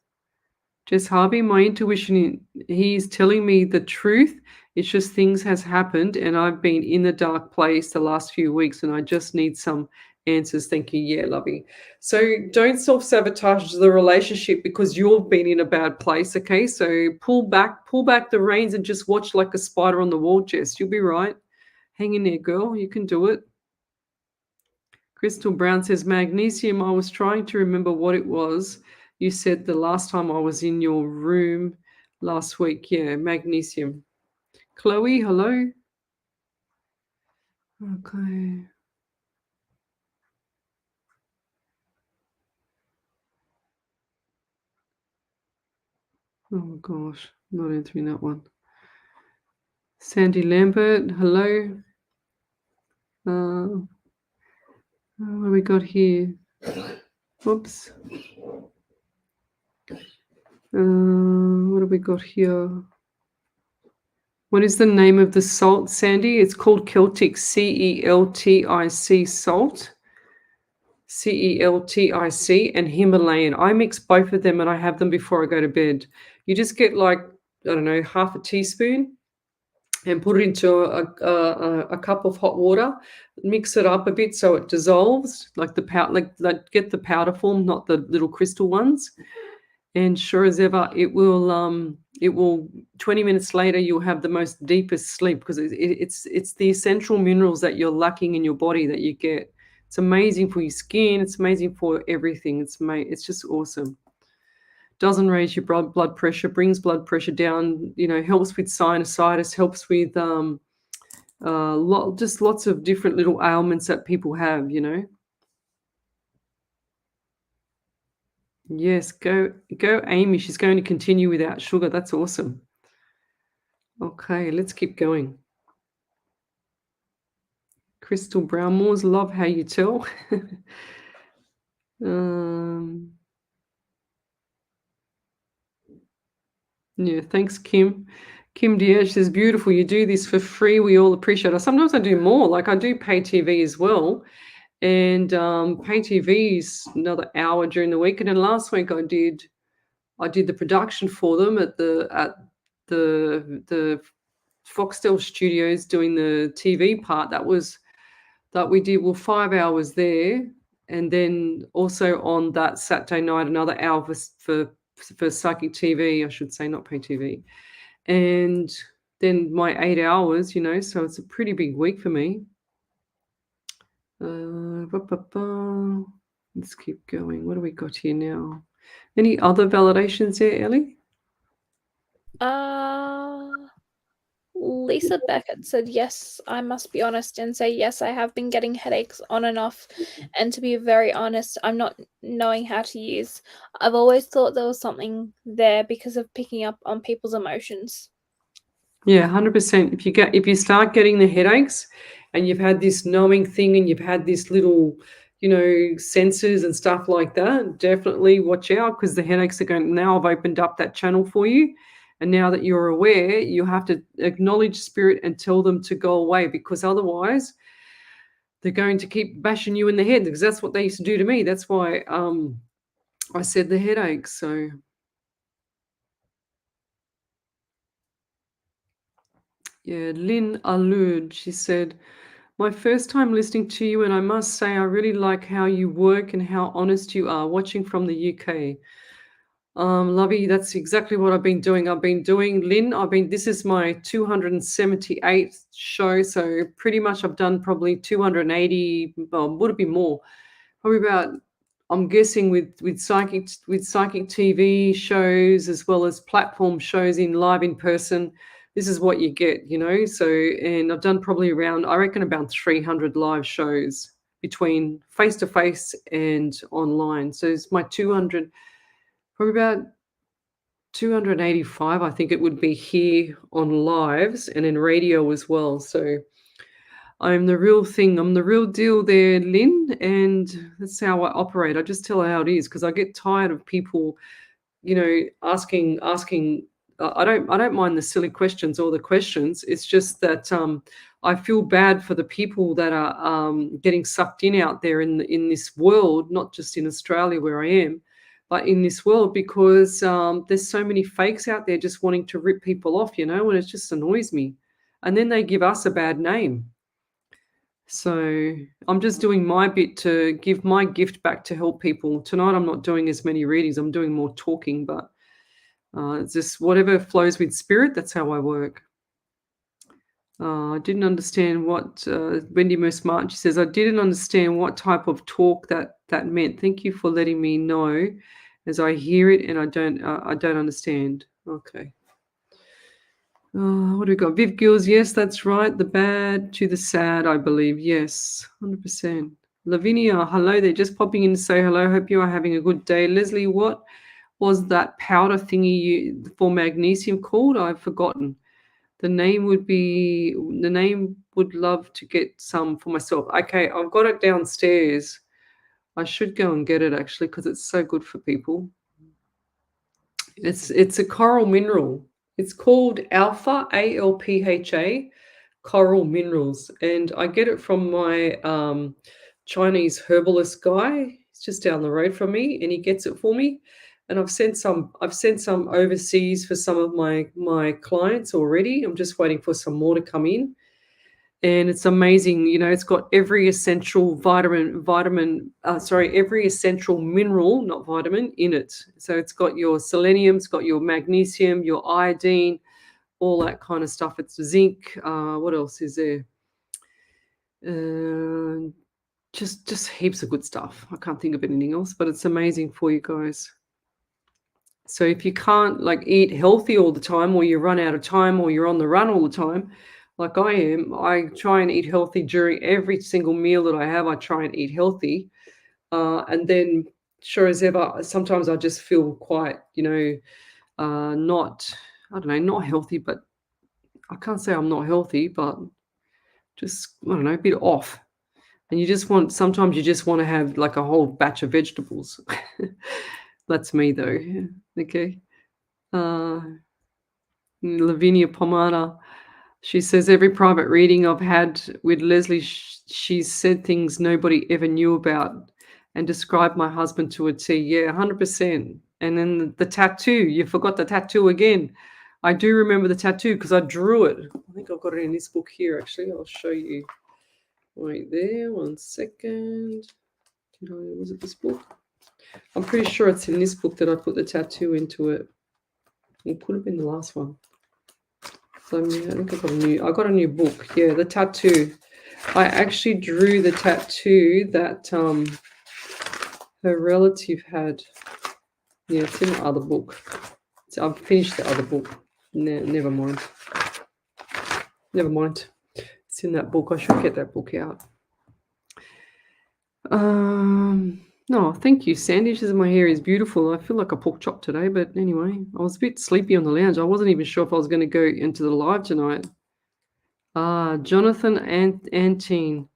Jess Harvey, my intuition, he's telling me the truth. It's just things has happened and I've been in the dark place the last few weeks and I just need some answers. Thank you. Yeah, lovey. So don't self-sabotage the relationship because you've been in a bad place, okay? So pull back the reins and just watch like a spider on the wall, Jess. You'll be right. Hang in there, girl. You can do it. Crystal Brown says, magnesium, I was trying to remember what it was. You said the last time I was in your room last week. Yeah, magnesium. Chloe, hello. Okay. Oh gosh, not answering that one. Sandy Lambert, hello. What do we got here? Oops. What have we got here? What is the name of the salt, Sandy? It's called Celtic, Celtic salt. Celtic and Himalayan. I mix both of them and I have them before I go to bed. You just get like, I don't know, half a teaspoon and put it into a cup of hot water. Mix it up a bit so it dissolves, like the powder, like get the powder form, not the little crystal ones. And sure as ever, it will 20 minutes later you'll have the most deepest sleep because it's the essential minerals that you're lacking in your body that you get. It's amazing for your skin. It's amazing for everything. It's just awesome. Doesn't raise your blood pressure, brings blood pressure down, helps with sinusitis, helps with just lots of different little ailments that people have, Yes, go Amy. She's going to continue without sugar. That's awesome. Okay, let's keep going. Crystal Brownmore's love how you tell. Yeah, thanks, Kim. Kim Diaz says, beautiful. You do this for free. We all appreciate it. Sometimes I do more. Like I do pay TV as well. And pay TV is another hour during the week. And then last week I did the production for them at the Foxtel Studios doing the TV part. That we did 5 hours there, and then also on that Saturday night another hour for Psychic TV, I should say, not pay TV, and then my 8 hours. So it's a pretty big week for me. Let's keep going. What do we got here now? Any other validations there, Ellie? Lisa Beckett said, yes, I must be honest and say, yes, I have been getting headaches on and off. And to be very honest, I'm not knowing how to use. I've always thought there was something there because of picking up on people's emotions. Yeah, 100%. If you start getting the headaches and you've had this knowing thing and you've had this little, sensors and stuff like that, definitely watch out, because the headaches are going. Now I've opened up that channel for you. And now that you're aware, you have to acknowledge spirit and tell them to go away, because otherwise they're going to keep bashing you in the head, because that's what they used to do to me. That's why I said the headaches. So yeah, Lynn Alud, she said, my first time listening to you, and I must say I really like how you work and how honest you are, watching from the UK. Lovey, that's exactly what I've been doing. Lynn, this is my 278th show, so pretty much I've done probably 280, would it be more? Probably about, I'm guessing with psychic TV shows as well as platform shows in live in person. This is what you get, So, and I've done probably around, I reckon, about 300 live shows between face to face and online. So it's my 200, probably about 285, I think it would be here on lives and in radio as well. So I'm the real thing. I'm the real deal there, Lynn, and that's how I operate. I just tell her how it is, because I get tired of people, asking. I don't mind the silly questions or the questions. It's just that I feel bad for the people that are getting sucked in out there in this world, not just in Australia where I am, but in this world, because there's so many fakes out there just wanting to rip people off, and it just annoys me. And then they give us a bad name. So I'm just doing my bit to give my gift back to help people. Tonight I'm not doing as many readings. I'm doing more talking, but it's just whatever flows with spirit. That's how I work. I didn't understand what Wendy Moose Martin, she says, I didn't understand what type of talk that meant. Thank you for letting me know, as I hear it and I don't understand. Okay. What do we got? Viv Gills, yes, that's right. The bad to the sad, I believe. Yes, 100%. Lavinia, hello there. Just popping in to say hello. Hope you are having a good day. Leslie, what was that powder thingy for magnesium called? I've forgotten. The name would love to get some for myself. Okay, I've got it downstairs. I should go and get it, actually, because it's so good for people. It's a coral mineral. It's called Alpha, ALPHA, coral minerals. And I get it from my Chinese herbalist guy. He's just down the road from me, and he gets it for me. And I've sent some overseas for some of my clients already. I'm just waiting for some more to come in. And it's amazing, it's got every essential every essential mineral, not vitamin, in it. So it's got your selenium, it's got your magnesium, your iodine, all that kind of stuff. It's zinc. What else is there? Just heaps of good stuff. I can't think of anything else, but it's amazing for you guys. So if you can't eat healthy all the time, or you run out of time, or you're on the run all the time, like I am, I try and eat healthy during every single meal that I have. I try and eat healthy. And then, sure as ever, sometimes I just feel quite, not healthy, but I can't say I'm not healthy, but just, a bit off. And sometimes you just want to have like a whole batch of vegetables. That's me though. Okay. Lavinia Pomada, she says, every private reading I've had with Leslie, she's said things nobody ever knew about and described my husband to a T. Yeah, 100%. And then the tattoo, you forgot the tattoo again. I do remember the tattoo because I drew it. I think I've got it in this book here, actually. I'll show you. Wait there, 1 second. Was it this book? I'm pretty sure it's in this book that I put the tattoo into it. It could have been the last one. So I think I got a new book. Yeah, the tattoo. I actually drew the tattoo that her relative had. Yeah, it's in the other book. So I've finished the other book. Never mind. Never mind. It's in that book. I should get that book out. No, thank you, Sandy. She says my hair is beautiful. I feel like a pork chop today, but anyway, I was a bit sleepy on the lounge. I wasn't even sure if I was going to go into the live tonight. Jonathan and Antine.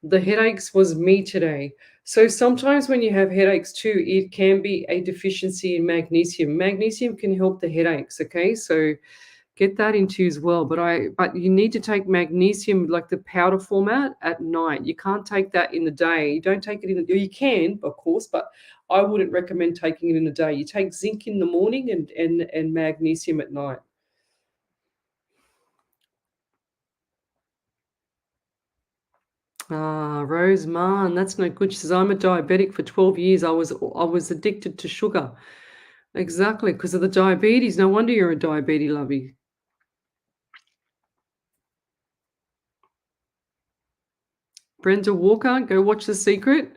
The headaches was me today. So sometimes when you have headaches too, it can be a deficiency in magnesium. Magnesium can help the headaches, okay? So get that into as well. But you need to take magnesium like the powder format at night. You can't take that in the day. You don't take it in the, you can, of course, but I wouldn't recommend taking it in the day. You take zinc in the morning and magnesium at night. Rose Mann, that's no good. She says, I'm a diabetic for 12 years. I was addicted to sugar. Exactly, because of the diabetes. No wonder you're a diabetes lovey. Brenda Walker, go watch The Secret.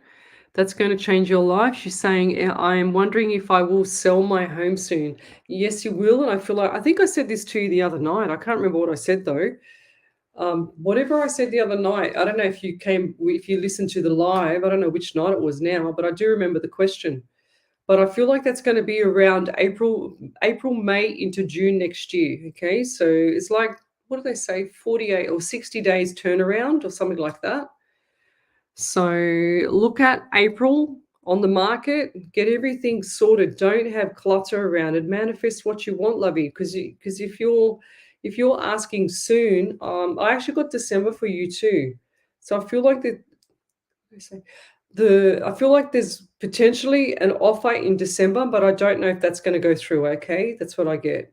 That's going to change your life. She's saying, I am wondering if I will sell my home soon. Yes, you will. And I think I said this to you the other night. I can't remember what I said though. Whatever I said the other night, I don't know if you listened to the live, I don't know which night it was now, but I do remember the question. But I feel like that's going to be around April, May into June next year. Okay. So it's like, what do they say? 48 or 60 days turnaround or something like that. So look at April on the market, get everything sorted. Don't have clutter around it. Manifest what you want, lovey. Because if you're asking soon, I actually got December for you too. So I feel like I feel like there's potentially an offer in December, but I don't know if that's going to go through. Okay, that's what I get.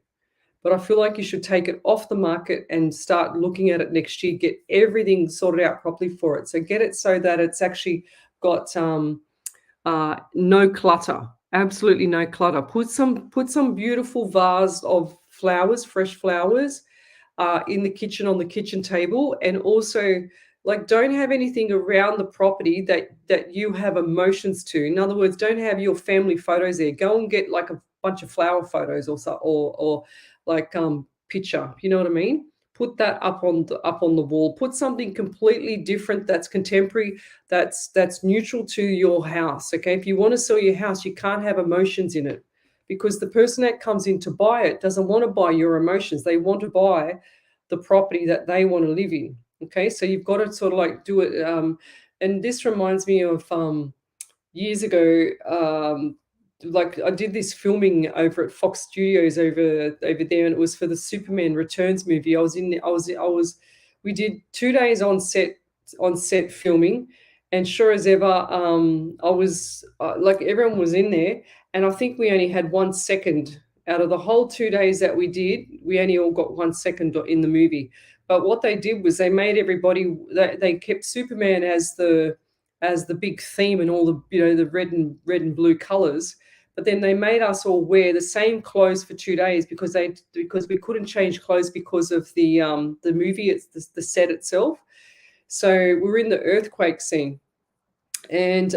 But I feel like you should take it off the market and start looking at it next year. Get everything sorted out properly for it. So get it so that it's actually got no clutter. Absolutely no clutter. Put some beautiful vase of flowers, fresh flowers, in the kitchen on the kitchen table, and also like don't have anything around the property that you have emotions to. In other words, don't have your family photos there. Go and get like a bunch of flower photos or like picture. You know what I mean? Put that up on the wall. Put something completely different that's contemporary, that's neutral to your house. Okay, if you want to sell your house, you can't have emotions in it, because the person that comes in to buy it doesn't want to buy your emotions. They want to buy the property that they want to live in. Okay, so you've got to sort of like do it. And this reminds me of years ago. Like I did this filming over at Fox Studios over there, and it was for the Superman Returns movie. We did 2 days on set filming, and sure as ever, I was like everyone was in there, and I think we only had 1 second out of the whole 2 days that we did. We only all got 1 second in the movie. But what they did was they made everybody. They kept Superman as the big theme and all the the red and blue colors. But then they made us all wear the same clothes for 2 days because we couldn't change clothes because of the movie. It's the set itself. So we were in the earthquake scene, and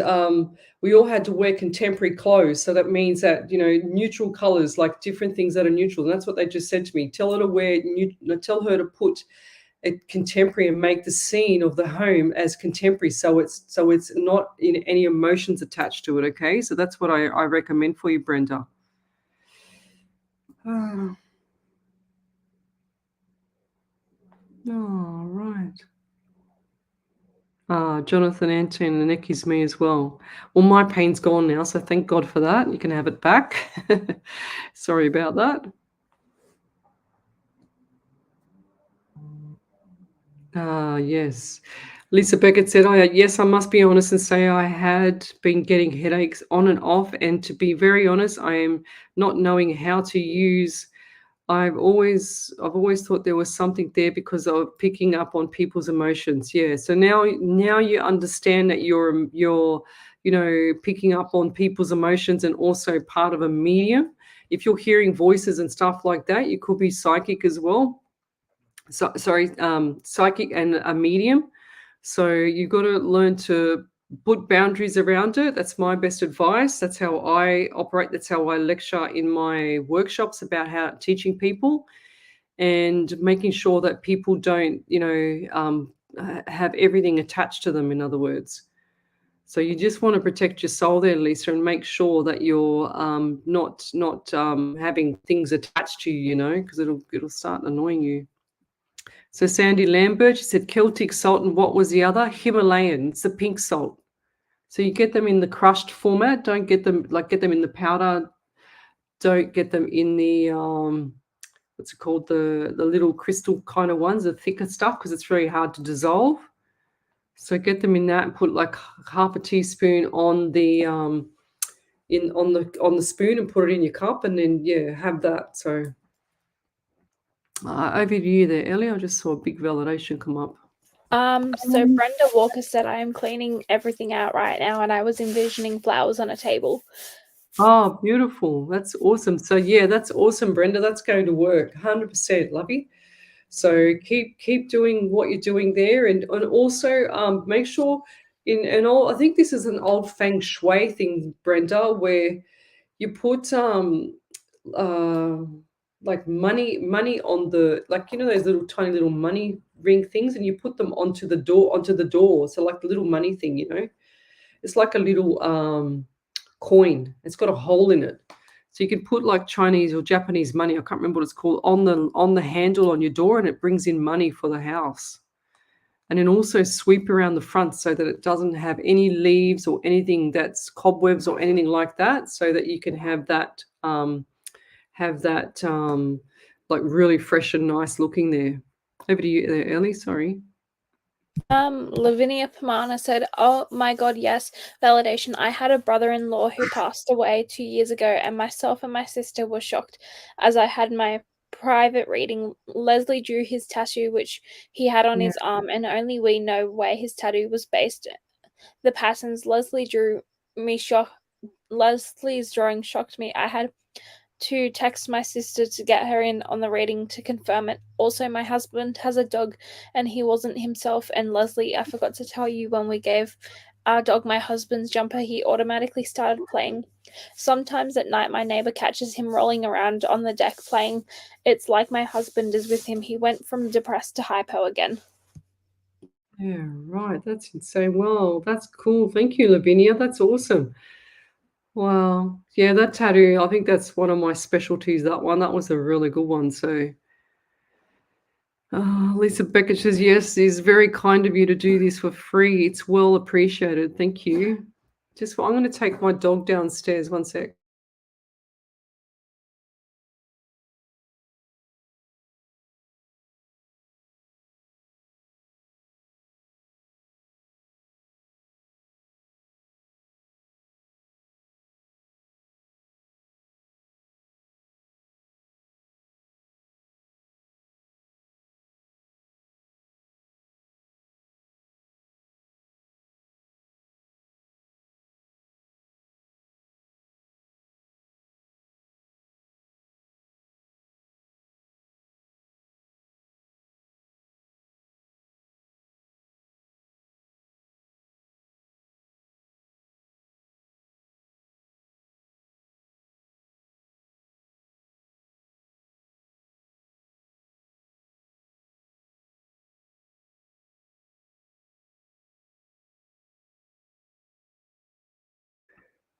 we all had to wear contemporary clothes. So that means that neutral colors, like different things that are neutral. And that's what they just said to me. Tell her to put it contemporary and make the scene of the home as contemporary, so it's not in any emotions attached to it. Okay, so that's what I recommend for you, Brenda. All right. Jonathan Anton, the neck is me as well. Well, my pain's gone now, so thank God for that. You can have it back. Sorry about that. Yes. Lisa Beckett said, yes, I must be honest and say I had been getting headaches on and off. And to be very honest, I am not knowing how to use. I've always thought there was something there because of picking up on people's emotions. Yeah. So now you understand that you're picking up on people's emotions and also part of a medium. If you're hearing voices and stuff like that, you could be psychic as well. Psychic and a medium. So you've got to learn to put boundaries around it. That's my best advice. That's how I operate. That's how I lecture in my workshops about how teaching people. and making sure that people don't, have everything attached to them, in other words. So you just want to protect your soul there, Lisa, and make sure that you're not having things attached to you, because it'll start annoying you. So Sandy Lambert, she said Celtic salt, and what was the other? Himalayan. It's the pink salt. So you get them in the crushed format. Don't get them get them in the powder. Don't get them in the what's it called? The little crystal kind of ones, the thicker stuff, because it's very hard to dissolve. So get them in that and put like half a teaspoon on the on the spoon and put it in your cup, and then have that. So over to you there, Ellie. I just saw a big validation come up. So Brenda Walker said, I am cleaning everything out right now, and I was envisioning flowers on a table. Oh, beautiful. That's awesome. So that's awesome, Brenda. That's going to work 100%, lovey. So keep doing what you're doing there, and also make sure I think this is an old feng shui thing, Brenda, where you put like money on the, those little tiny little money ring things, and you put them onto the door. So like the little money thing, it's like a little coin. It's got a hole in it. So you can put like Chinese or Japanese money, I can't remember what it's called, on the handle on your door, and it brings in money for the house. And then also sweep around the front so that it doesn't have any leaves or anything that's cobwebs or anything like that, so that you can have that like really fresh and nice looking there. Over to you there, Ellie. Sorry. Lavinia Pomana said, oh my god, yes, validation. I had a brother-in-law who passed away 2 years ago, and myself and my sister were shocked as I had my private reading. Leslie drew his tattoo, which he had on his arm, and only we know where his tattoo was based. The patterns Leslie's drawing shocked me. I had to text my sister to get her in on the reading to confirm it. Also, my husband has a dog and he wasn't himself. And Leslie, I forgot to tell you, when we gave our dog my husband's jumper, he automatically started playing. Sometimes at night, my neighbor catches him rolling around on the deck playing. It's like my husband is with him. He went from depressed to hypo again. Yeah, right. That's insane. Wow, that's cool. Thank you, Lavinia. That's awesome. Wow. Yeah, that tattoo, I think that's one of my specialties, that one. That was a really good one. So Lisa Beckett says, yes, it's very kind of you to do this for free. It's well appreciated. Thank you. I'm going to take my dog downstairs. One sec.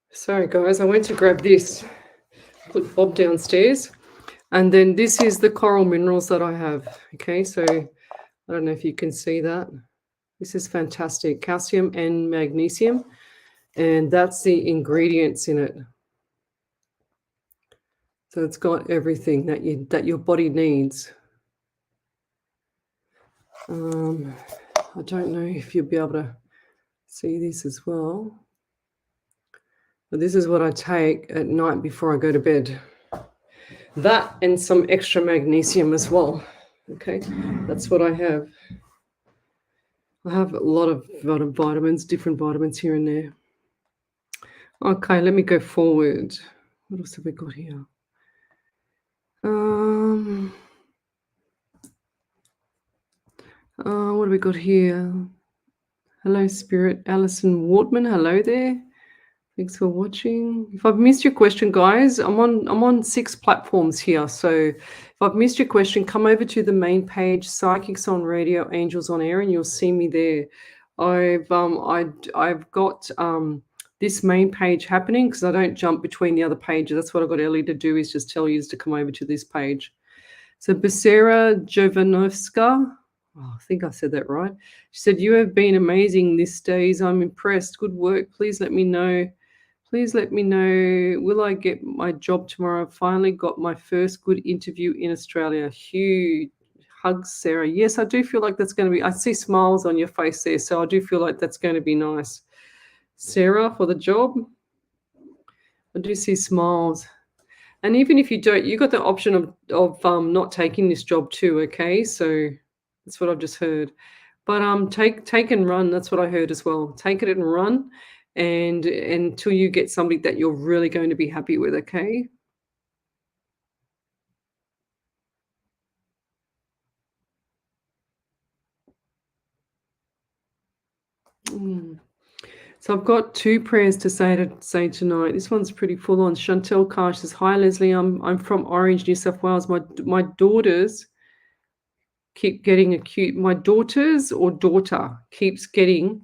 Sorry, guys. I went to grab this. Put Bob downstairs. And then this is the coral minerals that I have. Okay, so I don't know if you can see that. This is fantastic. Calcium and magnesium. And that's the ingredients in it. So it's got everything that your body needs. I don't know if you'll be able to see this as well. But this is what I take at night before I go to bed. That and some extra magnesium as well. Okay, that's what I have. I have a lot of vitamins, different vitamins here and there. Okay, let me go forward. What else have we got here? What have we got here? Hello, Spirit. Alison Wortman, hello there. Thanks for watching. If I've missed your question, guys, I'm on 6 platforms here. So if I've missed your question, come over to the main page, Psychics on Radio, Angels on Air, and you'll see me there. I've got this main page happening because I don't jump between the other pages. That's what I got Ellie to do, is just tell you to come over to this page. So Basera Jovanovska, I think I said that right. She said, "You have been amazing these days. I'm impressed. Good work. Please let me know. Please let me know. Will I get my job tomorrow? I finally got my first good interview in Australia." Huge hugs, Sarah. Yes, I do feel like that's going to be, I see smiles on your face there. So I do feel like that's going to be nice. Sarah, for the job, I do see smiles. And even if you don't, you got the option of not taking this job too. Okay, so that's what I've just heard. But take and run. That's what I heard as well. Take it and run, and until you get somebody that you're really going to be happy with. Okay. Mm. So I've got 2 prayers to say tonight. This one's pretty full on. Chantel Carr says, "Hi Leslie, I'm from Orange, New South Wales. My daughters keep getting acute. My daughters or daughter keeps getting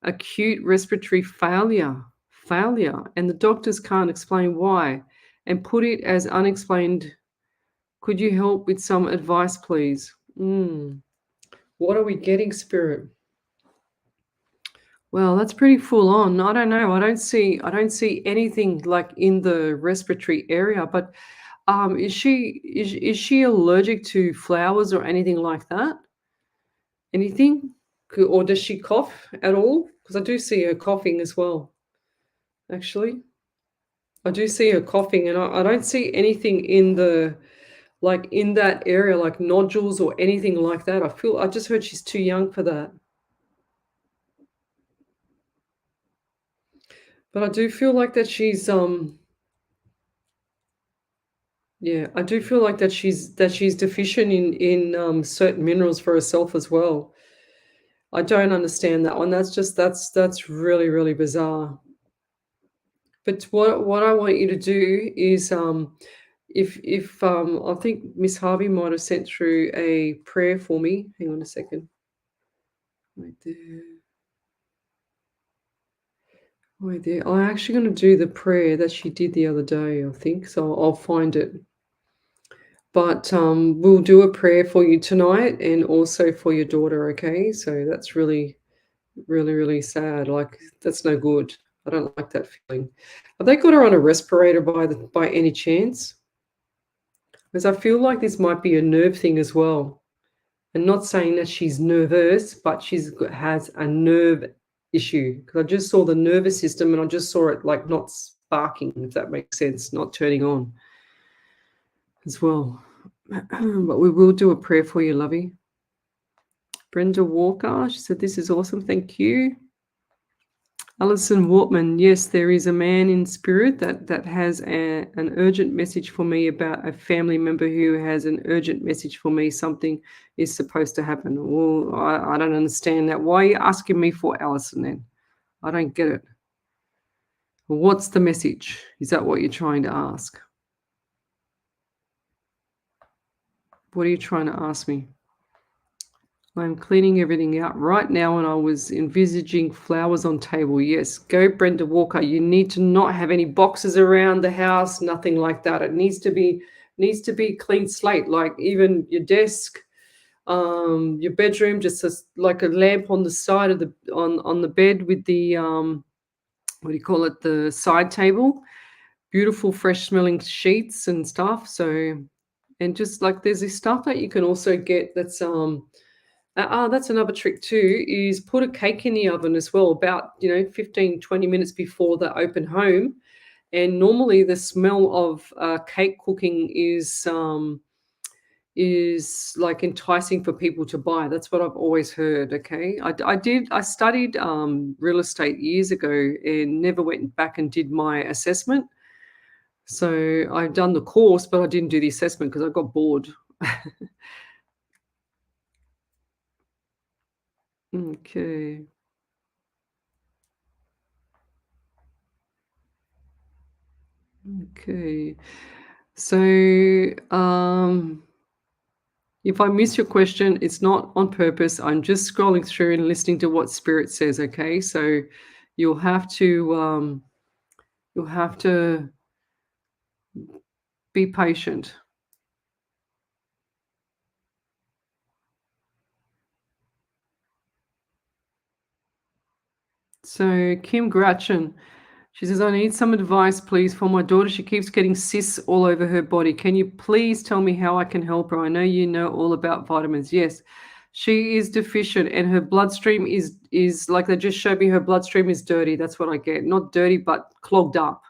acute respiratory failure, and the doctors can't explain why, and put it as unexplained. Could you help with some advice, please?" What are we getting, Spirit? Well, that's pretty full on. I don't know. I don't see anything like in the respiratory area, but is she allergic to flowers or anything like that? Anything? Or does she cough at all? Because I do see her coughing as well, actually. I do see her coughing, and I don't see anything in the, like, in that area, like nodules or anything like that. I just heard she's too young for that. But I do feel like that she's yeah, I do feel like that she's deficient in certain minerals for herself as well. I don't understand that one. That's really, really bizarre. But what I want you to do is if I think Miss Harvey might have sent through a prayer for me. Hang on a second. Right there. Right there. I'm actually going to do the prayer that she did the other day, I think. So I'll find it. But we'll do a prayer for you tonight and also for your daughter, okay? So that's really, really, really sad. Like, that's no good. I don't like that feeling. Have they got her on a respirator by any chance? Because I feel like this might be a nerve thing as well. And not saying that she's nervous, but has a nerve issue. Because I just saw the nervous system and I just saw it like not sparking, if that makes sense, not turning on as well. But we will do a prayer for you, lovey. Brenda Walker, she said, "This is awesome. Thank you." Alison Wortman, yes, there is a man in spirit that has an urgent message for me about a family member who has an urgent message for me. Something is supposed to happen. Well, I don't understand that. Why are you asking me for, Alison, then? I don't get it. What's the message? Is that what you're trying to ask? What are you trying to ask me? I'm cleaning everything out right now, and I was envisaging flowers on table. Yes, go Brenda Walker. You need to not have any boxes around the house, nothing like that. It needs to be clean slate, like even your desk, your bedroom, just like a lamp on the side of the on the bed with the what do you call it? The side table. Beautiful fresh smelling sheets and stuff. So, and just like there's this stuff that you can also get that's another trick too, is put a cake in the oven as well, about 15, 20 minutes before the open home. And normally the smell of cake cooking is like enticing for people to buy. That's what I've always heard. Okay, I studied real estate years ago and never went back and did my assessment. So I've done the course, but I didn't do the assessment because I got bored. Okay. Okay. So, if I miss your question, it's not on purpose. I'm just scrolling through and listening to what Spirit says. Okay, so you'll have to um, you'll have to be patient. So Kim Gratchen, she says, I need some advice, please, for my daughter. She keeps getting cysts all over her body. Can you please tell me how I can help her? I know you know all about vitamins. Yes, she is deficient, and her bloodstream is like they just showed me. Her bloodstream is dirty. That's what I get. Not dirty, but clogged up.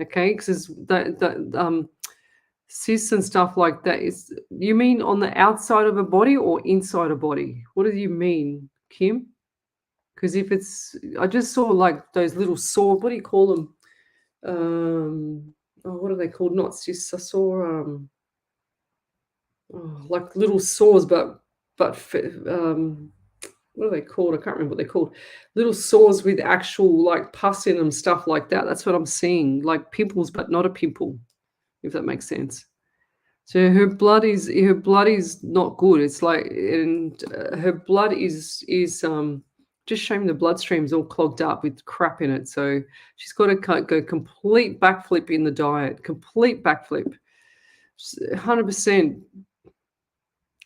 Okay, because that cysts and stuff like that is. You mean on the outside of a body or inside a body? What do you mean, Kim? Because if it's, I just saw like those little sore. What do you call them? What are they called? Not cysts. I saw like little sores, but what are they called? I can't remember what they're called. Little sores with actual like pus in them, stuff like that. That's what I'm seeing, like pimples, but not a pimple, if that makes sense. So her blood is not good. It's like, and her blood is just showing the bloodstream's all clogged up with crap in it. So she's got to go complete backflip in the diet, complete backflip, 100%.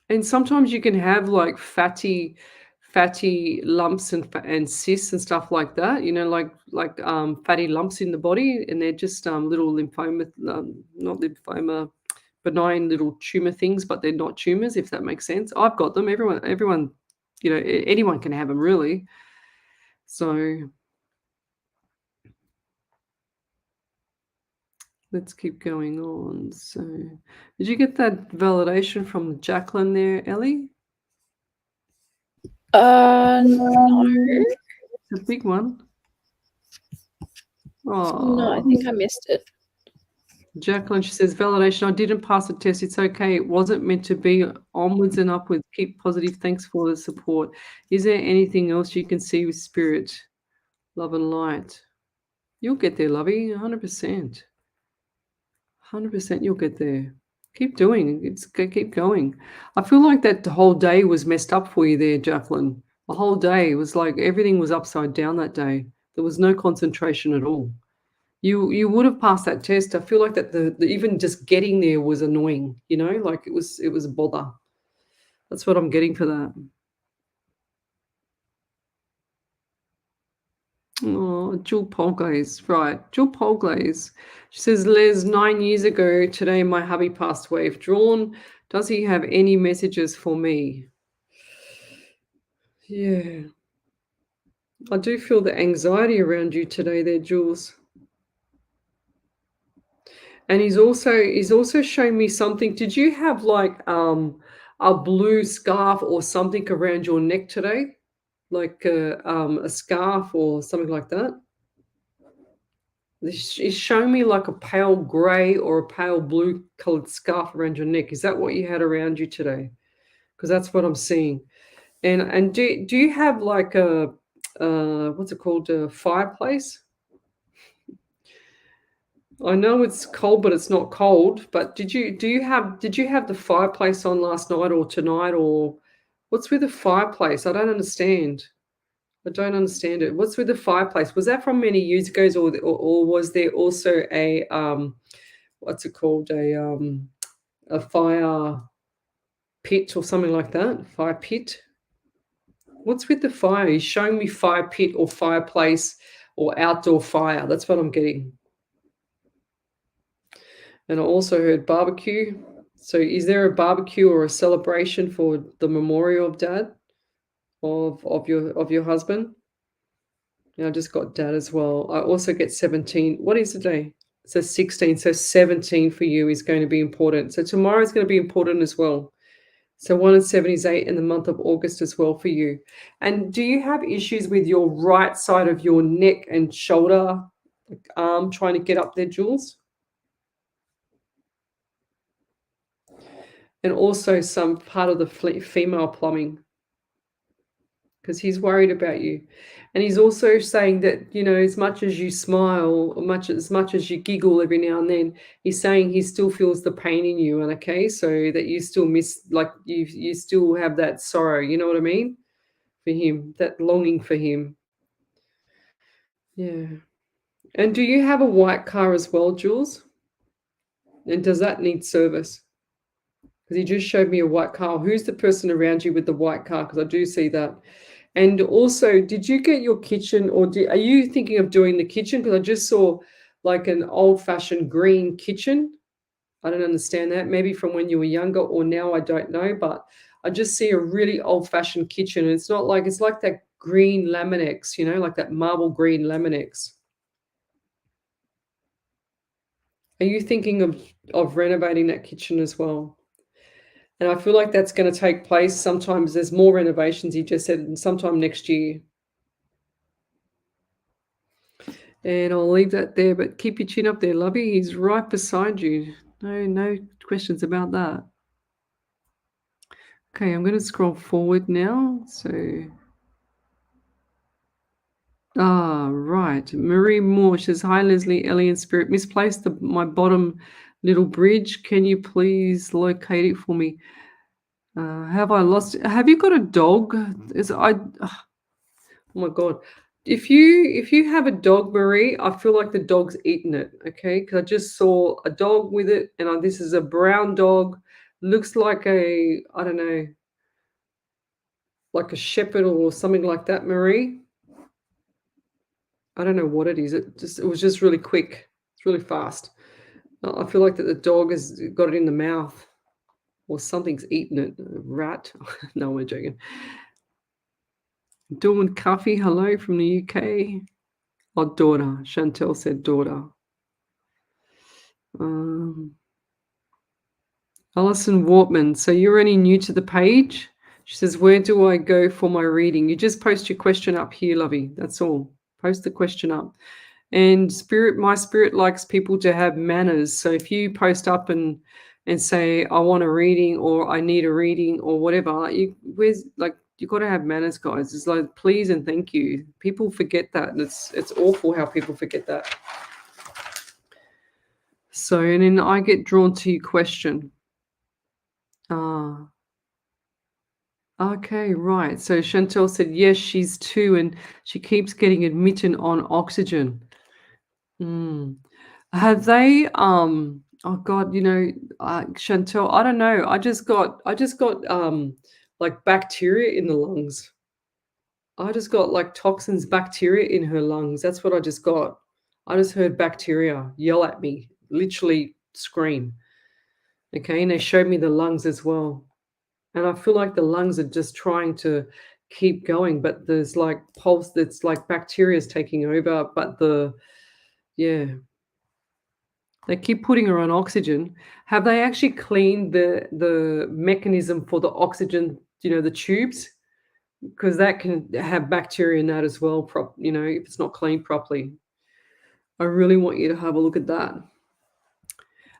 And sometimes you can have like fatty lumps and cysts and stuff like that. You know, like fatty lumps in the body, and they're just little lymphoma, not lymphoma, benign little tumor things, but they're not tumors, if that makes sense. I've got them. Everyone, anyone can have them, really. So let's keep going on. So, did you get that validation from Jacqueline there, Ellie? No. It's a big one. No, I Oh, think I missed it. Jacqueline, she says, validation. I didn't pass the test. It's okay. It wasn't meant to be. Onwards and upwards. Keep positive. Thanks for the support. Is there anything else you can see with spirit, love, and light? You'll get there, lovey. 100%. 100% you'll get there. Keep doing. Keep going. I feel like that the whole day was messed up for you there, Jacqueline. The whole day was like everything was upside down that day. There was no concentration at all. You would have passed that test. I feel like that the even just getting there was annoying, like it was a bother. That's what I'm getting for that. Oh, Jewel Polglaze, right. Jewel Polglaze. She says, Les, 9 years ago today my hubby passed away. If drawn, does he have any messages for me? Yeah. I do feel the anxiety around you today there, Jules. And he's also showing me something. Did you have like a blue scarf or something around your neck today? Like a scarf or something like that? This is showing me like a pale gray or a pale blue colored scarf around your neck. Is that what you had around you today? Because that's what I'm seeing. And do you have like a what's it called, a fireplace? I know it's cold, but it's not cold. But did you have the fireplace on last night or tonight, or what's with the fireplace? I don't understand. I don't understand it. What's with the fireplace? Was that from many years ago, or was there also a what's it called, a fire pit or something like that? Fire pit. What's with the fire? He's showing me fire pit or fireplace or outdoor fire. That's what I'm getting. And I also heard barbecue. So is there a barbecue or a celebration for the memorial of dad, of your husband? Yeah, I just got dad as well. I also get 17. What is the day? It says 16. So 17 for you is going to be important. So tomorrow is going to be important as well. So 1 and 7 is 8 in the month of August as well for you. And do you have issues with your right side of your neck and shoulder, like arm, trying to get up there, Jules? And also some part of the female plumbing. because he's worried about you. And he's also saying that, as much as you smile, or as much as you giggle every now and then, he's saying he still feels the pain in you, and okay, so that you still miss, like you still have that sorrow, you know what I mean? For him, that longing for him. Yeah. And do you have a white car as well, Jules? And does that need service? Because he just showed me a white car. Who's the person around you with the white car? Because I do see that. And also, did you get your kitchen, or are you thinking of doing the kitchen? Because I just saw like an old-fashioned green kitchen. I don't understand that. Maybe from when you were younger or now, I don't know. But I just see a really old-fashioned kitchen. And it's like that green Laminex, like that marble green Laminex. Are you thinking of renovating that kitchen as well? And I feel like that's going to take place. Sometimes there's more renovations, he just said, sometime next year. And I'll leave that there, but keep your chin up there, lovey. He's right beside you. No questions about that. Okay, I'm going to scroll forward now. Right. Marie Moore says, hi, Leslie, Ellie and Spirit. Misplaced my bottom little bridge. Can you please locate it for me? Have I lost it? Have you got a dog? Oh my God. If you have a dog, Marie, I feel like the dog's eaten it, okay? Because I just saw a dog with it, and this is a brown dog. Looks like I don't know, like a shepherd or something like that, Marie. I don't know what it is. It was just really quick. It's really fast. I feel like that the dog has got it in the mouth, or something's eaten it. A rat. No, we're joking. Dawn Cuffy, hello from the UK. Oh, daughter. Chantel said daughter. Alison Wortman, so you're only new to the page? She says, where do I go for my reading? You just post your question up here, lovey. That's all. Post the question up. And my spirit likes people to have manners. So if you post up and say, I want a reading, or I need a reading, or whatever, you've got to have manners, guys. It's like please and thank you. People forget that, and it's awful how people forget that. So, and then I get drawn to your question. Okay, right. So Chantel said, yes, she's 2 and she keeps getting admitted on oxygen. Have they, oh God, Chantel, I don't know. I just got like bacteria in the lungs. I just got like toxins, bacteria in her lungs. That's what I just got. I just heard bacteria yell at me, literally scream. Okay, and they showed me the lungs as well. And I feel like the lungs are just trying to keep going, but there's like pulse that's like bacteria is taking over. But they keep putting her on oxygen. Have they actually cleaned the mechanism for the oxygen, the tubes? Because that can have bacteria in that as well, if it's not cleaned properly. I really want you to have a look at that.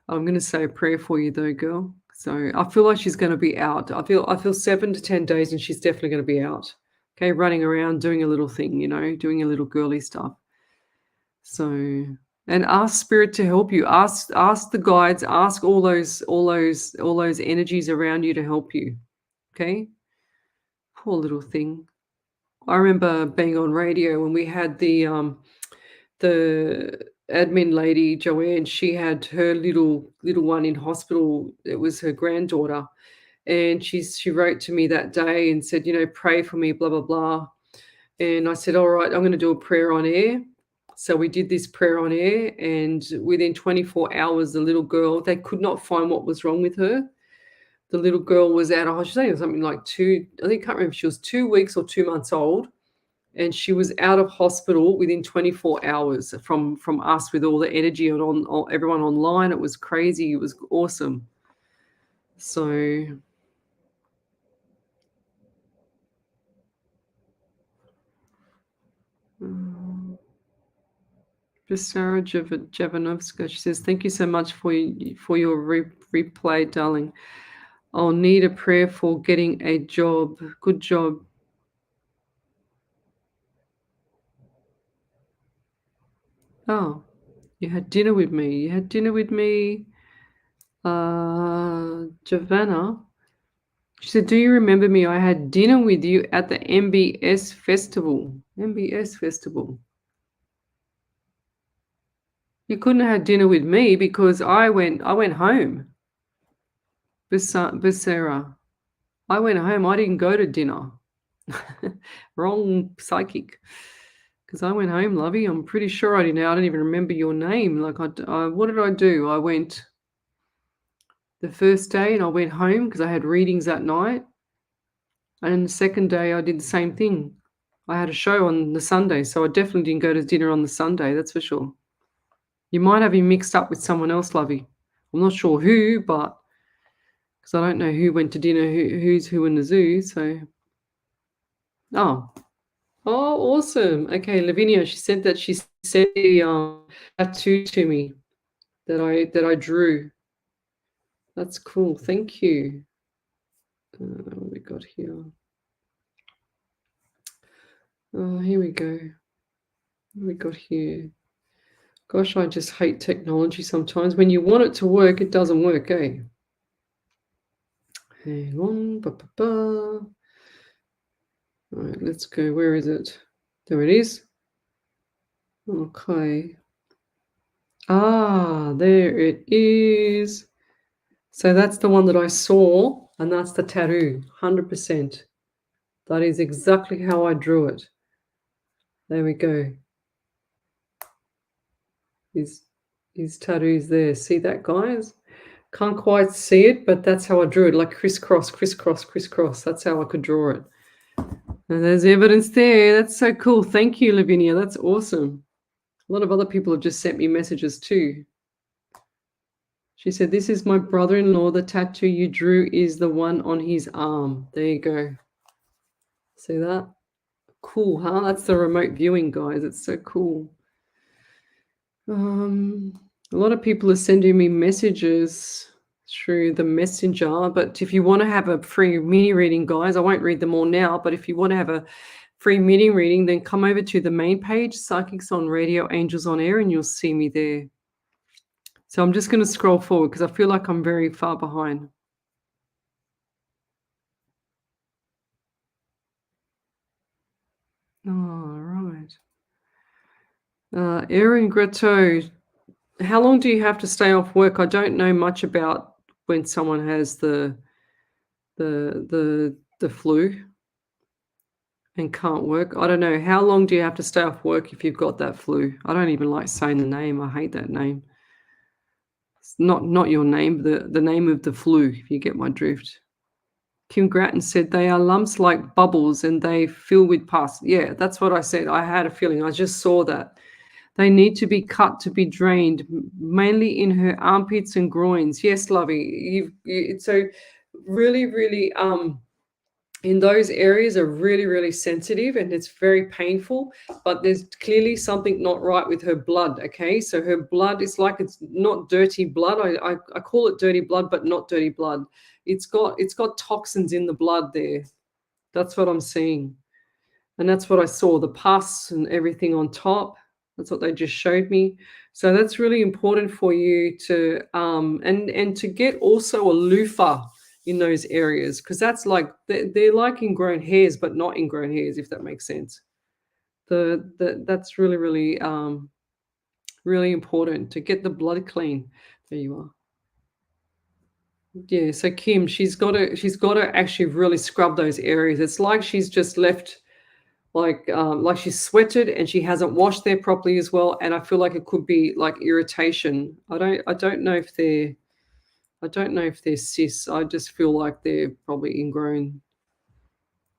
I'm going to say a prayer for you though, girl. So I feel like she's going to be out. I feel 7 to 10 days and she's definitely going to be out. Okay, running around doing a little thing, doing a little girly stuff. So, and ask spirit to help you. Ask the guides. Ask all those energies around you to help you. Okay, poor little thing. I remember being on radio when we had the admin lady, Joanne. She had her little one in hospital. It was her granddaughter, and she wrote to me that day and said, pray for me, blah blah blah. And I said, all right, I'm going to do a prayer on air. So we did this prayer on air, and within 24 hours, the little girl, they could not find what was wrong with her. The little girl was out of hospital, something like I can't remember if she was 2 weeks or 2 months old. And she was out of hospital within 24 hours from us with all the energy and on everyone online. It was crazy. It was awesome. So just Sarah Javanovska, she says, thank you so much for your replay, darling. I'll need a prayer for getting a job. Good job. Oh, you had dinner with me. You had dinner with me, Giovanna. She said, "Do you remember me? I had dinner with you at the MBS festival." MBS festival. You couldn't have had dinner with me because I went home. Becerra. I went home. I didn't go to dinner. Wrong psychic. Because I went home, lovey. I'm pretty sure I didn't. I don't even remember your name. Like, what did I do? I went the first day and I went home because I had readings that night. And the second day I did the same thing. I had a show on the Sunday, so I definitely didn't go to dinner on the Sunday, that's for sure. You might have him mixed up with someone else, lovey. I'm not sure who, but because I don't know who went to dinner, who's who in the zoo. So, oh, awesome. Okay, Lavinia, she said that she sent the tattoo to me that I drew. That's cool. Thank you. What we got here? Oh, here we go. What we got here? Gosh, I just hate technology sometimes. When you want it to work, it doesn't work, eh? Hang on. All right, let's go. Where is it? There it is. Okay. Ah, there it is. So that's the one that I saw, and that's the tattoo, 100%. That is exactly how I drew it. There we go. His tattoo's there. See that, guys? Can't quite see it, but that's how I drew it, like crisscross, crisscross, crisscross. That's how I could draw it. And there's evidence there. That's so cool. Thank you, Lavinia. That's awesome. A lot of other people have just sent me messages too. She said, "This is my brother-in-law. The tattoo you drew is the one on his arm." There you go. See that? Cool, huh? That's the remote viewing, guys. It's so cool. A lot of people are sending me messages through the messenger, but if you want to have a free mini reading, guys, I won't read them all now, but if you want to have a free mini reading, then come over to the main page, Psychics on Radio, Angels on Air, and you'll see me there. So I'm just going to scroll forward because I feel like I'm very far behind. All right. Erin Greteau, how long do you have to stay off work? I don't know much about when someone has the flu and can't work. I don't know. How long do you have to stay off work if you've got that flu? I don't even like saying the name. I hate that name. It's not your name, the name of the flu, if you get my drift. Kim Grattan said they are lumps like bubbles and they fill with pus. Yeah, that's what I said. I had a feeling. I just saw that. They need to be cut to be drained, mainly in her armpits and groins. Yes, lovey. So really, really, in those areas are really, really sensitive and it's very painful, but there's clearly something not right with her blood, okay? So her blood is like, it's not dirty blood. I call it dirty blood, but not dirty blood. It's got toxins in the blood there. That's what I'm seeing. And that's what I saw, the pus and everything on top. That's what they just showed me. So that's really important for you to and to get also a loofah in those areas, because that's like they're like ingrown hairs, but not ingrown hairs, if that makes sense. That's really, really really important to get the blood clean. There you are. Yeah, so Kim, she's got to actually really scrub those areas. It's like she's just left like she's sweated and she hasn't washed there properly as well, and I feel like it could be like irritation. I don't know if they're cysts. I just feel like they're probably ingrown.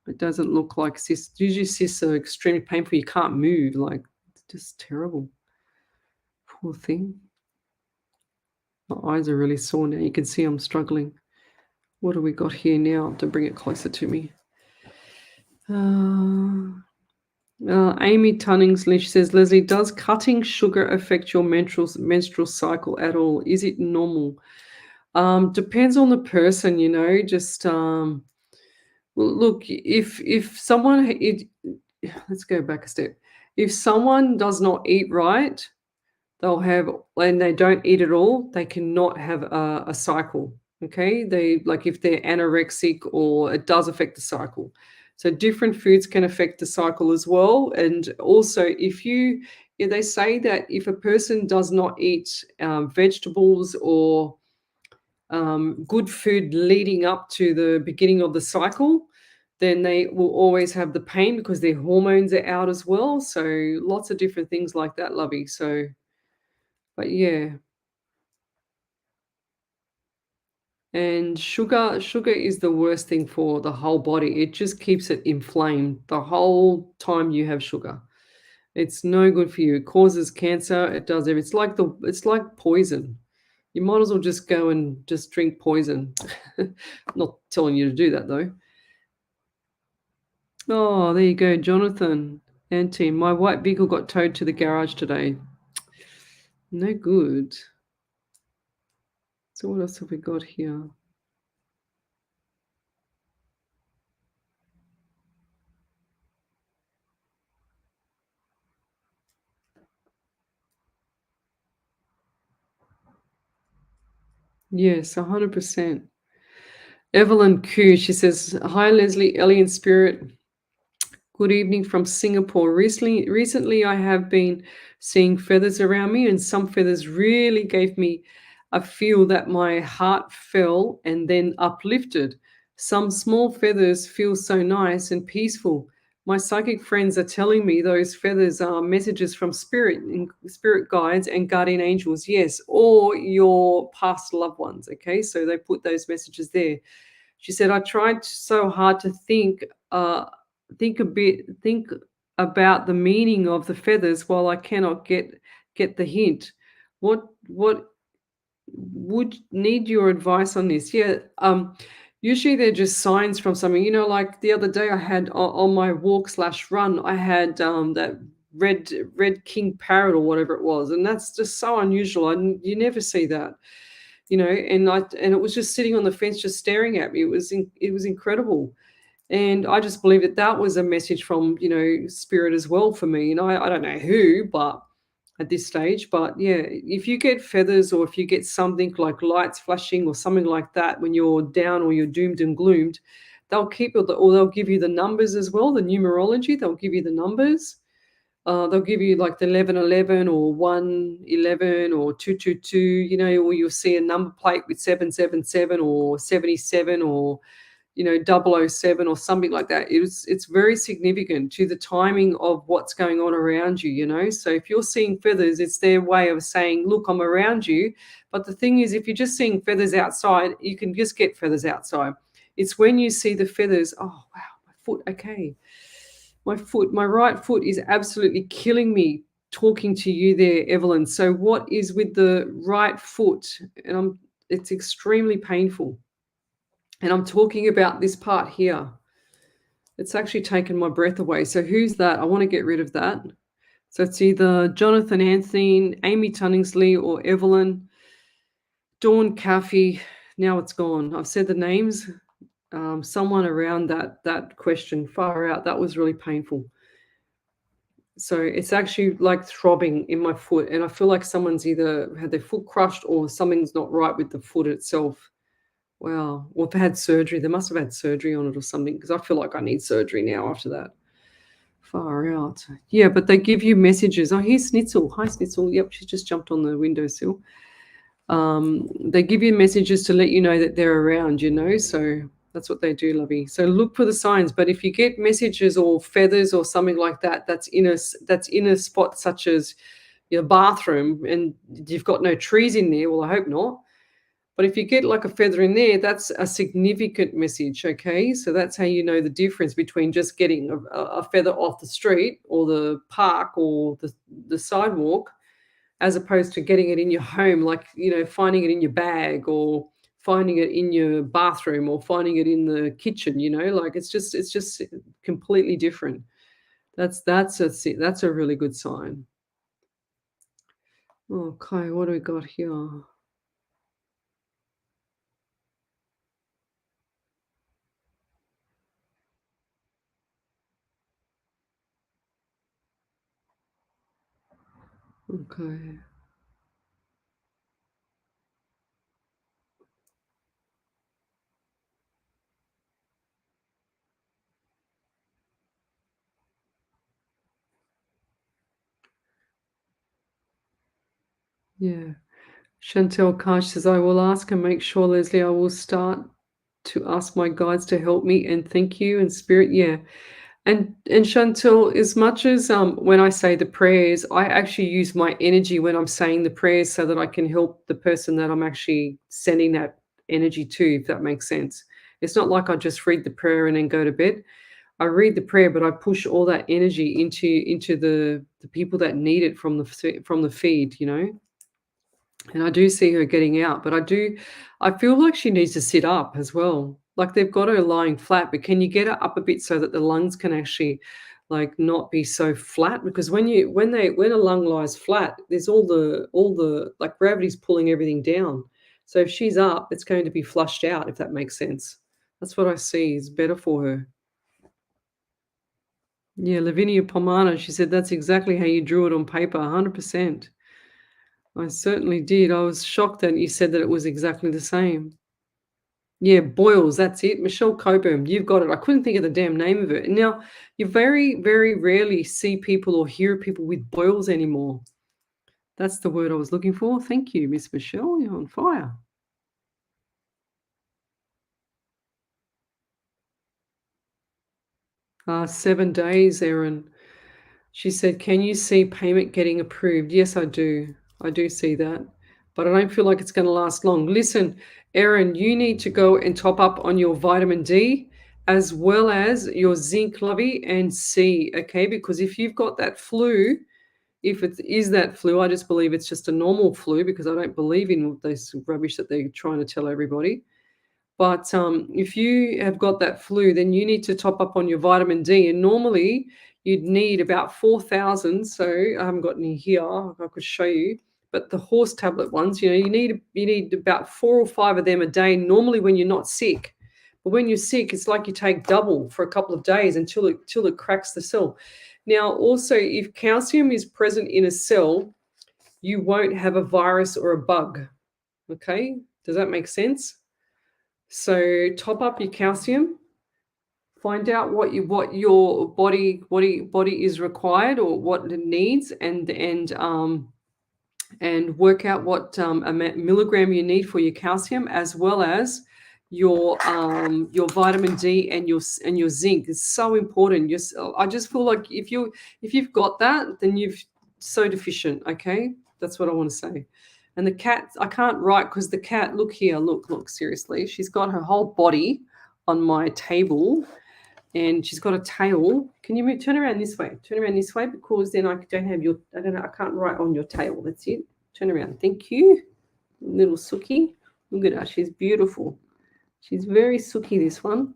It doesn't look like cysts. Usually cysts are extremely painful. You can't move. Like, it's just terrible. Poor thing. My eyes are really sore now. You can see I'm struggling. What do we got here now to bring it closer to me? Amy Tunningsley, she says, "Lesley, does cutting sugar affect your menstrual cycle at all? Is it normal?" Depends on the person, you know. Just look, if someone let's go back a step. If someone does not eat right, they'll have, and they don't eat at all, they cannot have a cycle. Okay, they like if they're anorexic, or it does affect the cycle. So different foods can affect the cycle as well. And also, if they say that if a person does not eat vegetables or good food leading up to the beginning of the cycle, then they will always have the pain because their hormones are out as well. So lots of different things like that, lovey. So, but yeah, and sugar is the worst thing for the whole body. It just keeps it inflamed the whole time you have sugar. It's no good for you. It causes cancer. It does everything. It's like poison. You might as well just go and just drink poison. Not telling you to do that though. Oh, there you go, Jonathan and team. My white vehicle got towed to the garage today. No good. So what else have we got here? Yes, 100%. Evelyn Q, she says, "Hi Leslie, Ellie and Spirit. Good evening from Singapore. Recently, I have been seeing feathers around me, and some feathers really gave me a feel that my heart fell and then uplifted. Some small feathers feel so nice and peaceful. My psychic friends are telling me those feathers are messages from spirit guides and guardian angels, yes, or your past loved ones. Okay, so they put those messages there." She said, "I tried so hard to think about the meaning of the feathers while I cannot get the hint. What would need your advice on this?" Yeah, usually they're just signs from something. Like the other day I had on my walk slash run, I had that red king parrot or whatever it was, and that's just so unusual. You never see that. And it was just sitting on the fence, just staring at me. It was incredible, and I just believe that that was a message from spirit as well for me. I don't know who, but at this stage, but yeah, if you get feathers or if you get something like lights flashing or something like that when you're down or you're doomed and gloomed, they'll keep it, or they'll give you the numbers as well, the numerology. They'll give you the numbers. They'll give you like the 1111 or 111 or 222, or you'll see a number plate with 777 or 77 or 007 or something like that. It's very significant to the timing of what's going on around you. So if you're seeing feathers, it's their way of saying, look, I'm around you. But the thing is, if you're just seeing feathers outside, you can just get feathers outside. It's when you see the feathers, oh wow, my foot, okay. My right foot is absolutely killing me talking to you there, Evelyn. So what is with the right foot? And it's extremely painful. And I'm talking about this part here. It's actually taken my breath away. So who's that? I want to get rid of that. So it's either Jonathan Anthony, Amy Tunningsley, or Evelyn, Dawn Caffey. Now it's gone. I've said the names. Someone around that question, far out. That was really painful. So it's actually like throbbing in my foot, and I feel like someone's either had their foot crushed or something's not right with the foot itself. Wow. Well, they had surgery. They must have had surgery on it or something, because I feel like I need surgery now after that. Far out. Yeah, but they give you messages. Oh, here's Snitzel. Hi, Snitzel. Yep, she's just jumped on the windowsill. They give you messages to let you know that they're around. So that's what they do, lovey. So look for the signs. But if you get messages or feathers or something like that, that's in a spot such as your bathroom, and you've got no trees in there. Well, I hope not. But if you get like a feather in there, that's a significant message, okay? So that's how you know the difference between just getting a feather off the street or the park or the sidewalk, as opposed to getting it in your home, like, finding it in your bag or finding it in your bathroom or finding it in the kitchen. Like it's just completely different. That's a really good sign. Okay, what do we got here? Okay. Yeah. Chantel Karsh says, I will ask and make sure, Lesley, I will start to ask my guides to help me and thank you and spirit. Yeah. And Chantel, as much as when I say the prayers, I actually use my energy when I'm saying the prayers so that I can help the person that I'm actually sending that energy to, if that makes sense. It's not like I just read the prayer and then go to bed. I read the prayer, but I push all that energy into the people that need it from the feed, you know. And I do see her getting out, but I feel like she needs to sit up as well. Like they've got her lying flat, but can you get her up a bit so that the lungs can actually like not be so flat? Because when a lung lies flat, there's all the like gravity's pulling everything down. So if she's up, it's going to be flushed out, if that makes sense. That's what I see is better for her. Yeah, Lavinia Pomano, she said that's exactly how you drew it on paper, 100%. I certainly did. I was shocked that you said that it was exactly the same. Yeah, boils, that's it. Michelle Coburn, you've got it. I couldn't think of the damn name of it. And now you very, very rarely see people or hear people with boils anymore. That's the word I was looking for. Thank you, Miss Michelle. You're on fire. 7 days, Erin. She said, can you see payment getting approved? Yes, I do. I do see that. But I don't feel like it's going to last long. Listen, Erin, you need to go and top up on your vitamin D as well as your zinc, lovey, and C, okay? Because if you've got that flu, if it is that flu, I just believe it's just a normal flu because I don't believe in this rubbish that they're trying to tell everybody. But if you have got that flu, then you need to top up on your vitamin D. And normally you'd need about 4,000. So I haven't got any here. I could show you. But the horse tablet ones, you need about 4 or 5 of them a day. Normally when you're not sick, but when you're sick, it's like you take double for a couple of days until it cracks the cell. Now, also, if calcium is present in a cell, you won't have a virus or a bug. Okay, does that make sense? So top up your calcium. Find out what your body is required or what it needs, and work out what milligram you need for your calcium as well as your vitamin D and your zinc. It's so important. I just feel like if you've got that, then you've so deficient. Okay, that's what I want to say. And the cat, I can't write because the cat, look here, look, seriously. She's got her whole body on my table and she's got a tail. Can you turn around this way? Turn around this way because then I can't write on your tail. That's it. Turn around. Thank you. Little Suki. Look at her. She's beautiful. She's very Suki, this one.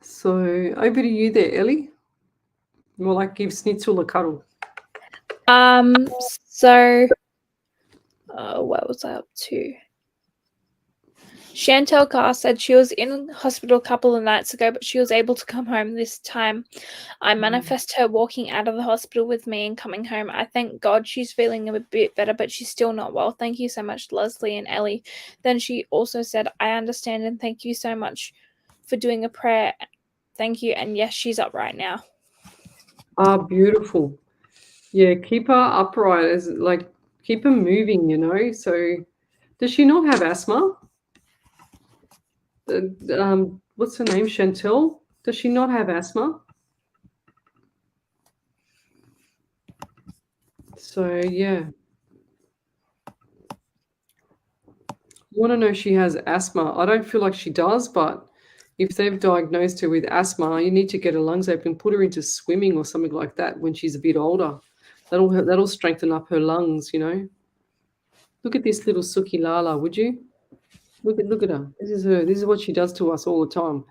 So over to you there, Ellie. More like give Snitzel a cuddle. So what was I up to? Chantel Carr said she was in hospital a couple of nights ago, but she was able to come home this time. I manifest her walking out of the hospital with me and coming home. I thank God she's feeling a bit better, but she's still not well. Thank you so much, Lesley and Ellie. Then she also said, I understand and thank you so much for doing a prayer. Thank you. And yes, she's up right now. Beautiful. Yeah, keep her upright, keep her moving, you know. So does she not have asthma? What's her name? Chantel? Does she not have asthma? So yeah. I want to know if she has asthma. I don't feel like she does, but if they've diagnosed her with asthma, you need to get her lungs open, put her into swimming or something like that when she's a bit older. That'll strengthen up her lungs, you know. Look at this little Suki Lala, would you? Look at her. This is her. This is what she does to us all the time.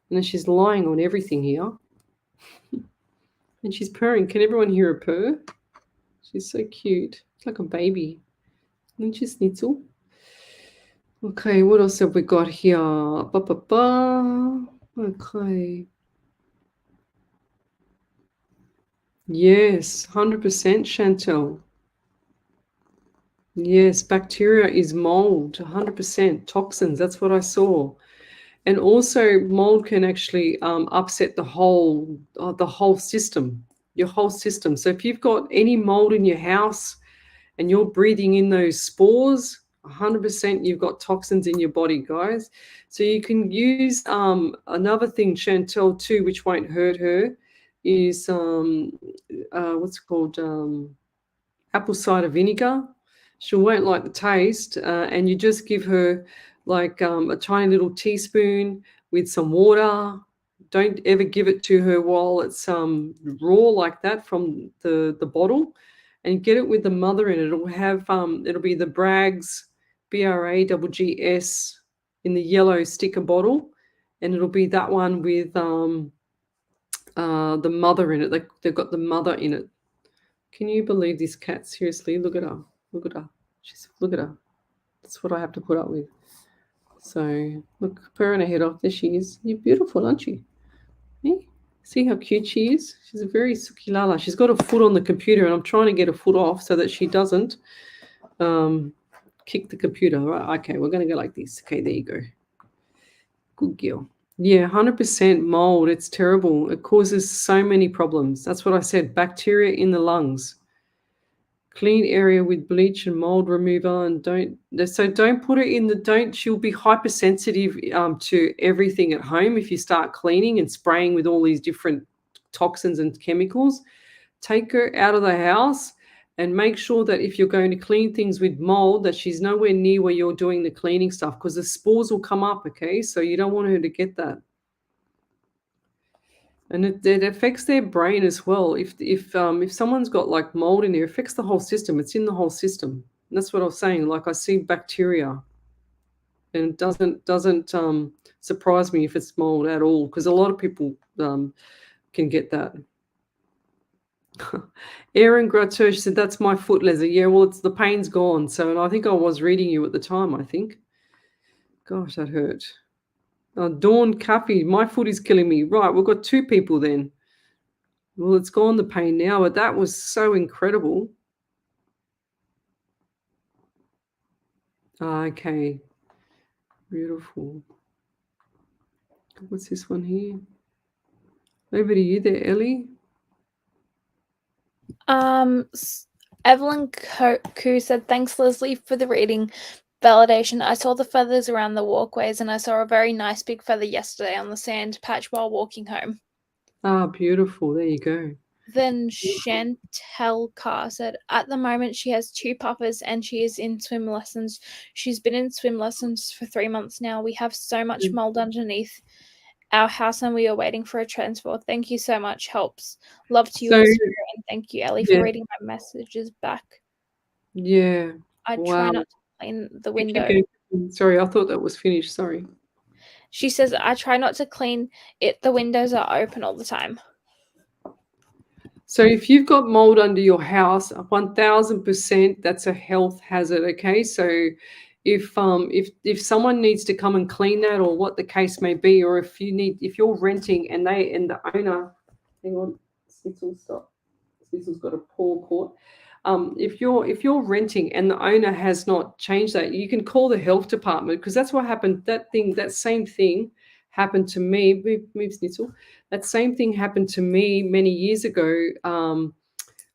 And then she's lying on everything here. And she's purring. Can everyone hear her purr? She's so cute. It's like a baby. And she's Snitzel. Okay, what else have we got here? Okay. Yes, 100% Chantel. Yes, bacteria is mold, 100% toxins. That's what I saw. And also mold can actually upset the whole system. your whole system. So if you've got any mold in your house and you're breathing in those spores, 100% you've got toxins in your body, guys. So you can use another thing, Chantel, too, which won't hurt her, is what's it called? Apple cider vinegar. She won't like the taste, and you just give her like a tiny little teaspoon with some water. Don't ever give it to her while it's raw like that from the bottle, and get it with the mother in it. It'll have it'll be the Bragg's BRAGGS in the yellow sticker bottle, and it'll be that one with the mother in it. They've got the mother in it. Can you believe this cat? Seriously, look at her. Look at her. Look at her. That's what I have to put up with. So look, purring her head off. There she is. You're beautiful, aren't you? Hey? See how cute she is? She's a very suki lala. She's got a foot on the computer, and I'm trying to get her foot off so that she doesn't kick the computer. Right, okay, we're going to go like this. Okay, there you go. Good girl. Yeah, 100% mold. It's terrible. It causes so many problems. That's what I said. Bacteria in the lungs. Clean area with bleach and mold remover, and don't put it in the she'll be hypersensitive to everything at home if you start cleaning and spraying with all these different toxins and chemicals. Take her out of the house and make sure that if you're going to clean things with mold, that she's nowhere near where you're doing the cleaning stuff, because the spores will come up, okay? So you don't want her to get that. And it affects their brain as well. If someone's got like mold in there, it affects the whole system. It's in the whole system. And that's what I was saying. Like, I see bacteria, and it doesn't surprise me if it's mold at all, because a lot of people can get that. Aaron Grattur said, "That's my foot, Leslie." Yeah, well, the pain's gone. So, and I think I was reading you at the time, I think. Gosh, that hurt. Dawn Cappy, my foot is killing me. Right, we've got two people then. Well, it's gone, the pain now, but that was so incredible. Okay. Beautiful. What's this one here? Over to you there, Ellie. Evelyn Koo said, "Thanks, Leslie, for the reading validation. I saw the feathers around the walkways, and I saw a very nice big feather yesterday on the sand patch while walking home." Beautiful. There you go. Then Chantel Carr said, "At the moment, she has 2 puppers and she is in swim lessons. She's been in swim lessons for 3 months now. We have so much mold underneath our house and we are waiting for a transfer. Thank you so much. Helps. Love to you all, and thank you, Ellie, for reading my messages back." Yeah. I try not to clean the window. Sorry, I thought that was finished. Sorry. She says, "I try not to clean it. The windows are open all the time." So if you've got mold under your house, 1000%, that's a health hazard. Okay, so if someone needs to come and clean that, or what the case may be, or if you're renting and the owner, hang on, Snitzel, stop. Snitzel's got a poor court. If you're renting and the owner has not changed that, you can call the health department, because that's what happened. That same thing happened to me. Move, Snitzel. That same thing happened to me many years ago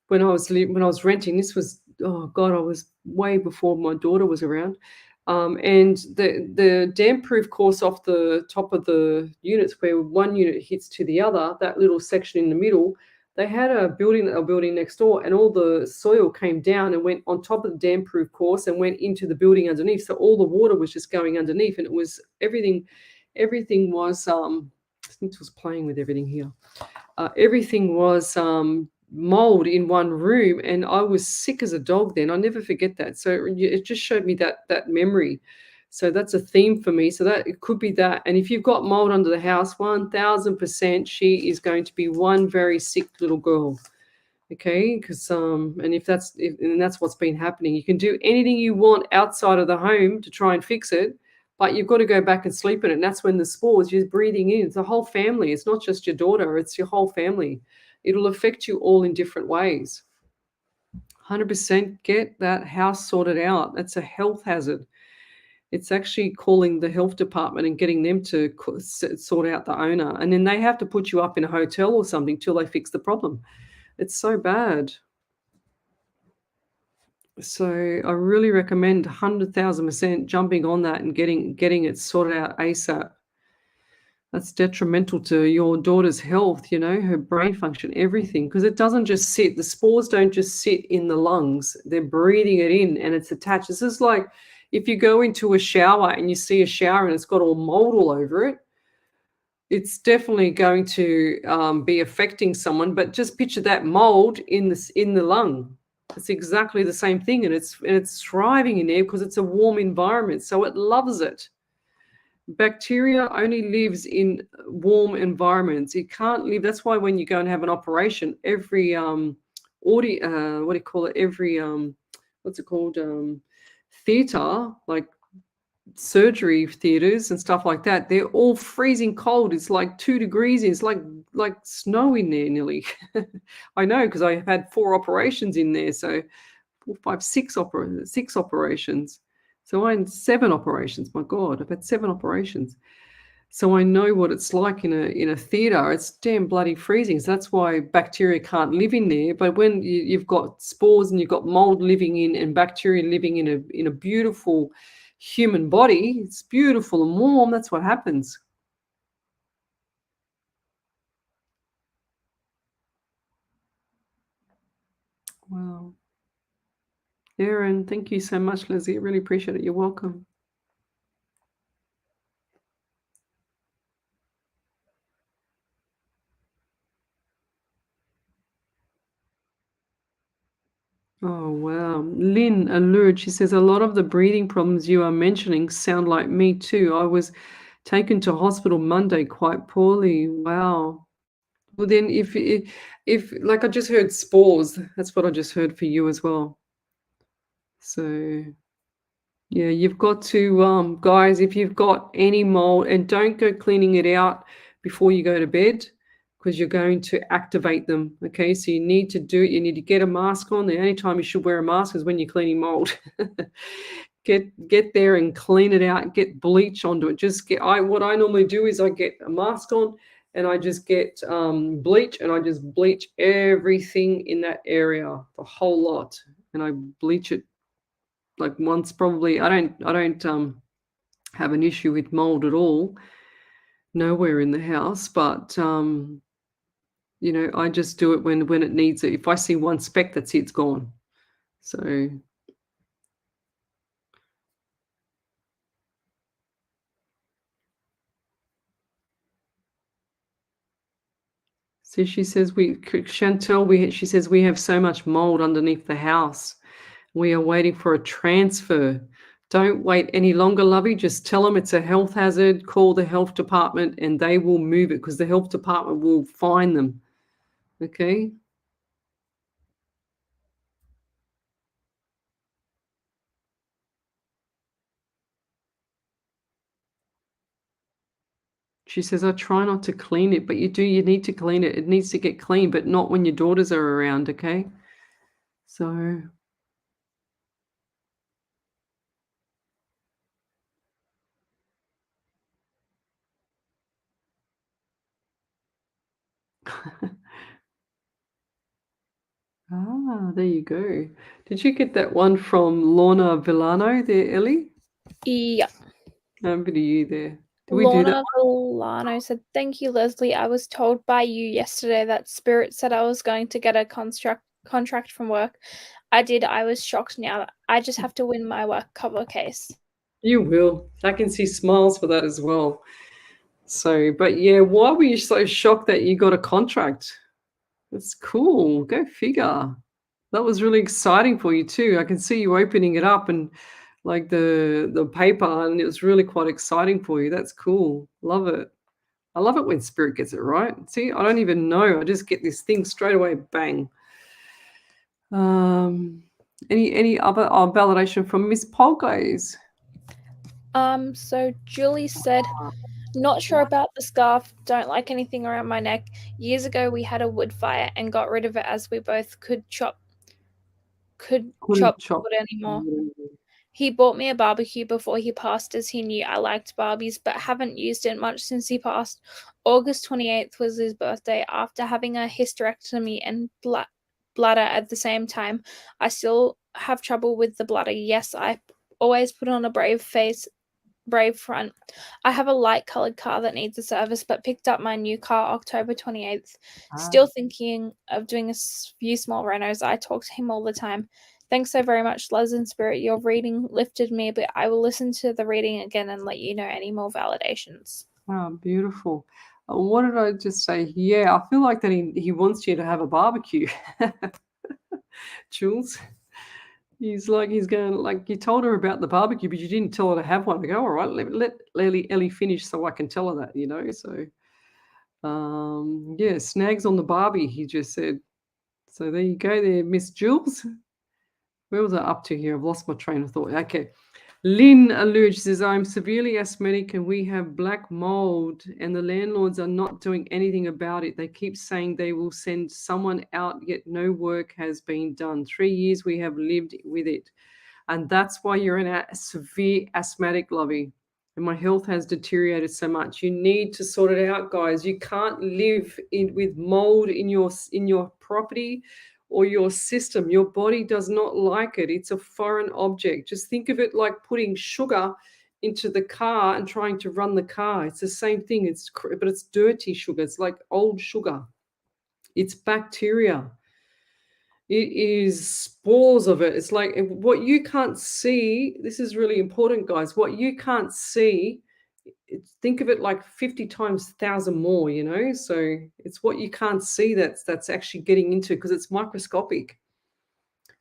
when I was renting. This was, oh God, I was way before my daughter was around. And the damp-proof course off the top of the units, where one unit hits to the other, that little section in the middle, they had a building next door, and all the soil came down and went on top of the damp-proof course and went into the building underneath. So all the water was just going underneath, and it was everything was Snitzel's playing with everything here. Everything was mold in one room, and I was sick as a dog then. I'll never forget that. So it just showed me that memory. So that's a theme for me. So that it could be that. And if you've got mold under the house, 1000%, she is going to be one very sick little girl. Okay, because and that's what's been happening. You can do anything you want outside of the home to try and fix it, but you've got to go back and sleep in it. And that's when the spores you're breathing in. It's the whole family. It's not just your daughter. It's your whole family. It'll affect you all in different ways. 100% get that house sorted out. That's a health hazard. It's actually calling the health department and getting them to sort out the owner. And then they have to put you up in a hotel or something till they fix the problem. It's so bad. So I really recommend 100,000% jumping on that and getting it sorted out ASAP. That's detrimental to your daughter's health, her brain function, everything, because it doesn't just sit. The spores don't just sit in the lungs. They're breathing it in and it's attached. This is like if you go into a shower and you see a shower and it's got all mold all over it, it's definitely going to be affecting someone. But just picture that mold in the lung. It's exactly the same thing, and it's thriving in there because it's a warm environment, so it loves it. Bacteria only lives in warm environments. It can't live. That's why when you go and have an operation, every what do you call it? Every what's it called? Theater, like surgery theaters and stuff like that, they're all freezing cold. It's like 2 degrees. It's like snow in there nearly. I know because I had 4 operations in there. So 4, 5, 6 operations. So I had 7 operations. My God, I've had 7 operations. So I know what it's like in a theater. It's damn bloody freezing. So that's why bacteria can't live in there. But when you've got spores and you've got mold living in and bacteria living in a beautiful human body, it's beautiful and warm. That's what happens. Wow. Erin, thank you so much, Leslie. I really appreciate it. You're welcome. Oh, wow. Lynn Allured, she says, a lot of the breathing problems you are mentioning sound like me too. I was taken to hospital Monday quite poorly. Wow. Well, then if like I just heard spores, that's what I just heard for you as well. So yeah, you've got to, guys, if you've got any mold, and don't go cleaning it out before you go to bed because you're going to activate them. Okay, so you need to get a mask on. The only time you should wear a mask is when you're cleaning mold. Get there and clean it out. Get bleach onto it. What I normally do is I get a mask on and I just get bleach and I just bleach everything in that area, the whole lot, and I bleach it like once probably. I don't have an issue with mold at all, nowhere in the house, but I just do it when it needs it. If I see one speck, that's it, it's gone. So she says she says we have so much mold underneath the house. We are waiting for a transfer. Don't wait any longer, lovey. Just tell them it's a health hazard. Call the health department and they will move it because the health department will find them. Okay? She says, I try not to clean it, but you need to clean it. It needs to get clean, but not when your daughters are around, okay? So there you go. Did you get that one from Lorna Villano there, Ellie? Yeah. Over to you there. Did we do that? Lorna Villano said, thank you, Leslie. I was told by you yesterday that Spirit said I was going to get a contract from work. I did. I was shocked now. I just have to win my work cover case. You will. I can see smiles for that as well. So, but yeah, why were you so shocked that you got a contract? That's cool. Go figure. That was really exciting for you too. I can see you opening it up and like the paper, and it was really quite exciting for you. That's cool. Love it. I love it when spirit gets it right. See, I don't even know. I just get this thing straight away, bang. Any other validation from Miss Polgaze? So Julie said, not sure about the scarf, don't like anything around my neck. Years ago we had a wood fire and got rid of it as we both couldn't chop wood anymore. He bought me a barbecue before he passed as he knew I liked Barbies, but haven't used it much since he passed. August 28th was his birthday. After having a hysterectomy and bladder at the same time, I still have trouble with the bladder. Yes, I always put on a brave face, brave front. I have a light coloured car that needs a service, but picked up my new car October 28th. Still thinking of doing a few small renos. I talk to him all the time. Thanks so very much, Les and Spirit. Your reading lifted me, but I will listen to the reading again and let you know any more validations. Oh, beautiful. What did I just say? Yeah, I feel like that he wants you to have a barbecue. Jules. He's going, like, you told her about the barbecue, but you didn't tell her to have one. I go, all right, let Ellie finish so I can tell her that, you know. So, yeah, snags on the Barbie, he just said. So there you go there, Miss Jules. Where was I up to here? I've lost my train of thought. Okay. Lynn Alluge says, I'm severely asthmatic and we have black mold and the landlords are not doing anything about it. They keep saying they will send someone out, yet no work has been done. 3 years we have lived with it. And that's why you're in a severe asthmatic, lovey. And my health has deteriorated so much. You need to sort it out, guys. You can't live with mold in your property or your system. Your body does not like it. It's a foreign object. Just think of it like putting sugar into the car and trying to run the car. It's the same thing. But it's dirty sugar. It's like old sugar. It's bacteria. It is spores of it. It's like what you can't see. This is really important, guys. What you can't see, think of it like 50 times 1,000 more, you know? So it's what you can't see that's actually getting into, because it's microscopic.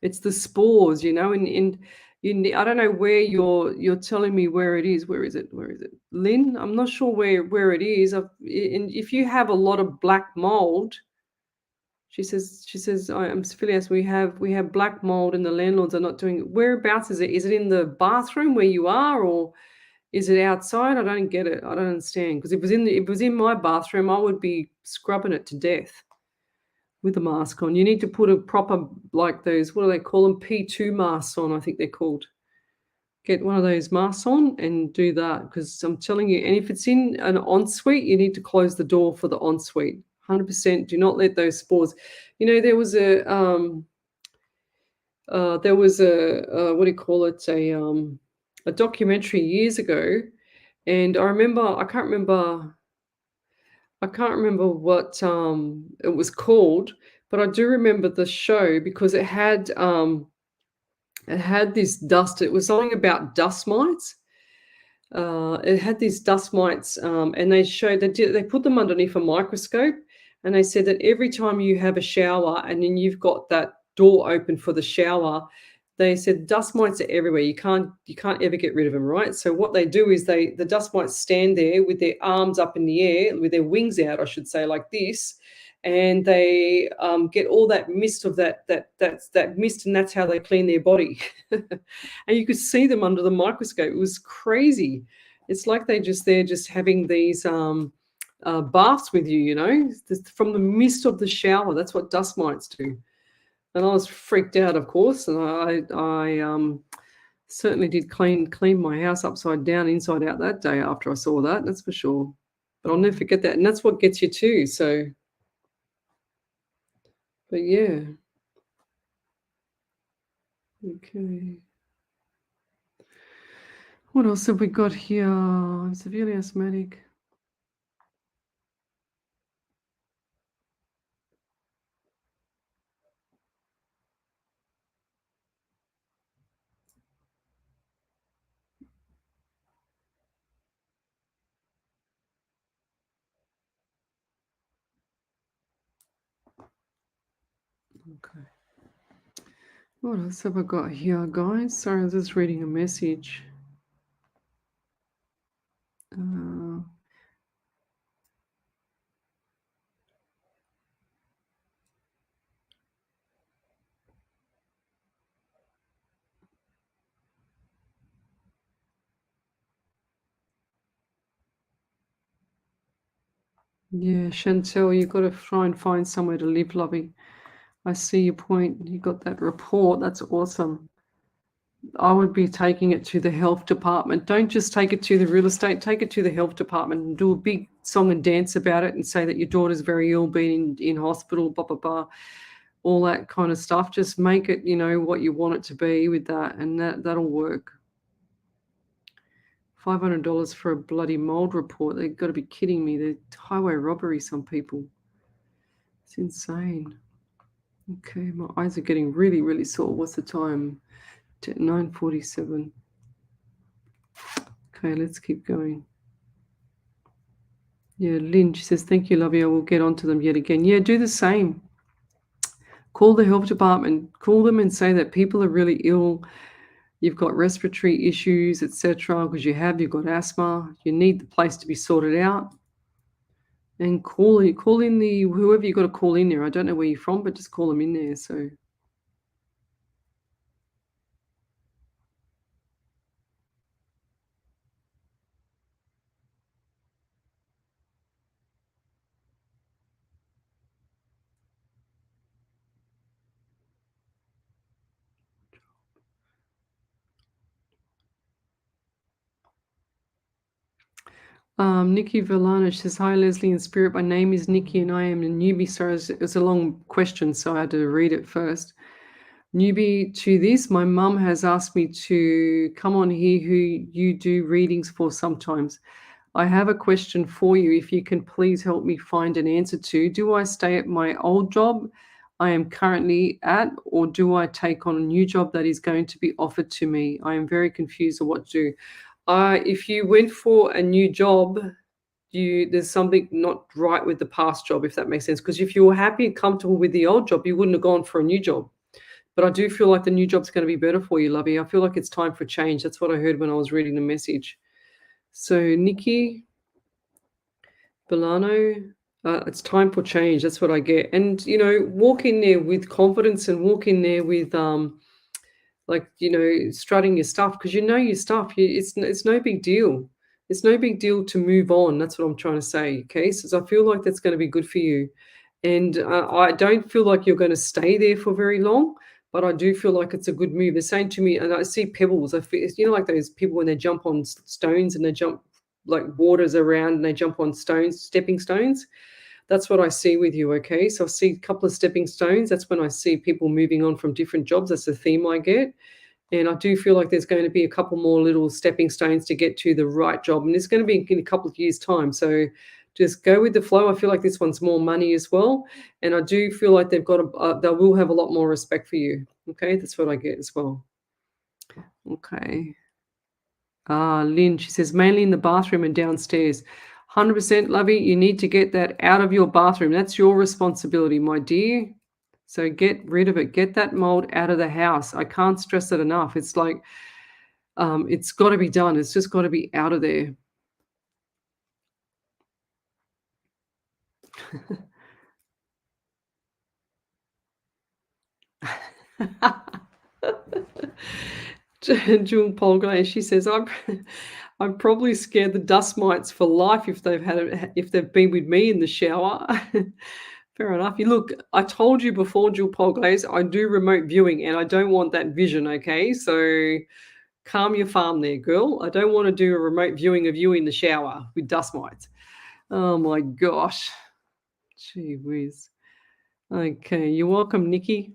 It's the spores, you know, and I don't know where you're telling me where it is. Where is it? Where is it? Lynn, I'm not sure where it is. And if you have a lot of black mold, she says, I'm Phileas, we have black mold and the landlords are not doing it. Whereabouts is it? Is it in the bathroom where you are, or is it outside? I don't get it. I don't understand. Because if it was in my bathroom, I would be scrubbing it to death with a mask on. You need to put a proper, like those, what do they call them? P2 masks on, I think they're called. Get one of those masks on and do that, because I'm telling you, and if it's in an ensuite, you need to close the door for the ensuite. 100%. Do not let those spores. You know, there was a what do you call it? A documentary years ago, and I can't remember what it was called, but I do remember the show because it had this dust. It was something about dust mites. It had these dust mites, and they put them underneath a microscope, and they said that every time you have a shower and then you've got that door open for the shower, they said dust mites are everywhere. You can't ever get rid of them, right? So what they do is the dust mites stand there with their arms up in the air, with their wings out, I should say, like this, and they get all that mist of that mist, and that's how they clean their body. And you could see them under the microscope. It was crazy. It's like they're just having these baths with you, you know, from the mist of the shower. That's what dust mites do. And I was freaked out, of course, and I certainly did clean my house upside down, inside out that day after I saw that. That's for sure. But I'll never forget that, and that's what gets you too. So, but yeah. Okay. What else have we got here? I'm severely asthmatic. Okay. What else have I got here, guys? Sorry, I was just reading a message. Yeah, Chantel, you've got to try and find somewhere to live, lovey. I see your point. You got that report. That's awesome. I would be taking it to the health department. Don't just take it to the real estate, take it to the health department and do a big song and dance about it and say that your daughter's very ill, been in hospital, blah, blah, blah, all that kind of stuff. Just make it, what you want it to be with that, and that'll work. $500 for a bloody mold report. They've got to be kidding me. They're highway robbery, some people. It's insane. Okay, my eyes are getting really, really sore. What's the time? 9:47. Okay, let's keep going. Yeah, Lynn, she says, thank you, Lovey. I will get onto them yet again. Yeah, do the same. Call the health department. Call them and say that people are really ill. You've got respiratory issues, etc. Because you've got asthma. You need the place to be sorted out. And call in the whoever you got to call in there. I don't know where you're from, but just call them in there. So. Nikki Villana says, hi, Leslie in spirit. My name is Nikki and I am a newbie. Sorry, it's a long question, so I had to read it first. Newbie to this, my mum has asked me to come on here who you do readings for sometimes. I have a question for you, if you can please help me find an answer to. Do I stay at my old job I am currently at, or do I take on a new job that is going to be offered to me? I am very confused on what to do. If you went for a new job, there's something not right with the past job, if that makes sense. Because if you were happy and comfortable with the old job, you wouldn't have gone for a new job. But I do feel like the new job's going to be better for you, Lovey. I feel like it's time for change. That's what I heard when I was reading the message. So, Nikki Bolano, it's time for change. That's what I get. And, walk in there with confidence and walk in there with strutting your stuff, because your stuff. It's no big deal. It's no big deal to move on. That's what I'm trying to say. Okay, so I feel like that's going to be good for you, and I don't feel like you're going to stay there for very long. But I do feel like it's a good move. They're saying to me, and I see pebbles. I feel, like those people when they jump on stones and they jump like waters around and they jump on stones, stepping stones. That's what I see with you, okay? So I see a couple of stepping stones. That's when I see people moving on from different jobs. That's the theme I get. And I do feel like there's going to be a couple more little stepping stones to get to the right job. And it's going to be in a couple of years' time. So just go with the flow. I feel like this one's more money as well. And I do feel like they will have a lot more respect for you. Okay, that's what I get as well. Okay. Lynn, she says, mainly in the bathroom and downstairs. 100% Lovey, you need to get that out of your bathroom. That's your responsibility, my dear. So get rid of it. Get that mold out of the house. I can't stress it enough. It's like, it's got to be done. It's just got to be out of there. Jewel Polgay, she says, I'm probably scared the dust mites for life if they've been with me in the shower. Fair enough. Look, I told you before, Jewel Polglaze, I do remote viewing and I don't want that vision, okay? So calm your farm there, girl. I don't want to do a remote viewing of you in the shower with dust mites. Oh my gosh. Gee whiz. Okay, you're welcome, Nikki.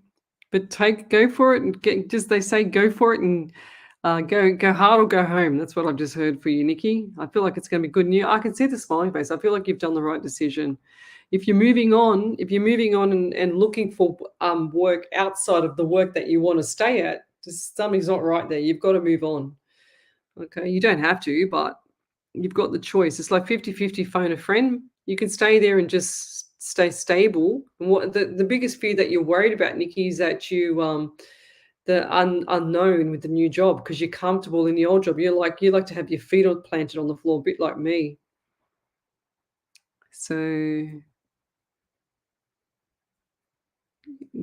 But go for it and they say go for it and go hard or go home. That's what I've just heard for you, Nikki. I feel like it's going to be good news. I can see the smiling face. I feel like you've done the right decision. If you're moving on and looking for work outside of the work that you want to stay at, just something's not right there. You've got to move on. Okay, you don't have to, but you've got the choice. It's like 50-50 phone a friend. You can stay there and just stay stable. And what the biggest fear that you're worried about, Nikki, is that you the unknown with the new job, because you're comfortable in the old job. You like to have your feet planted on the floor, a bit like me. So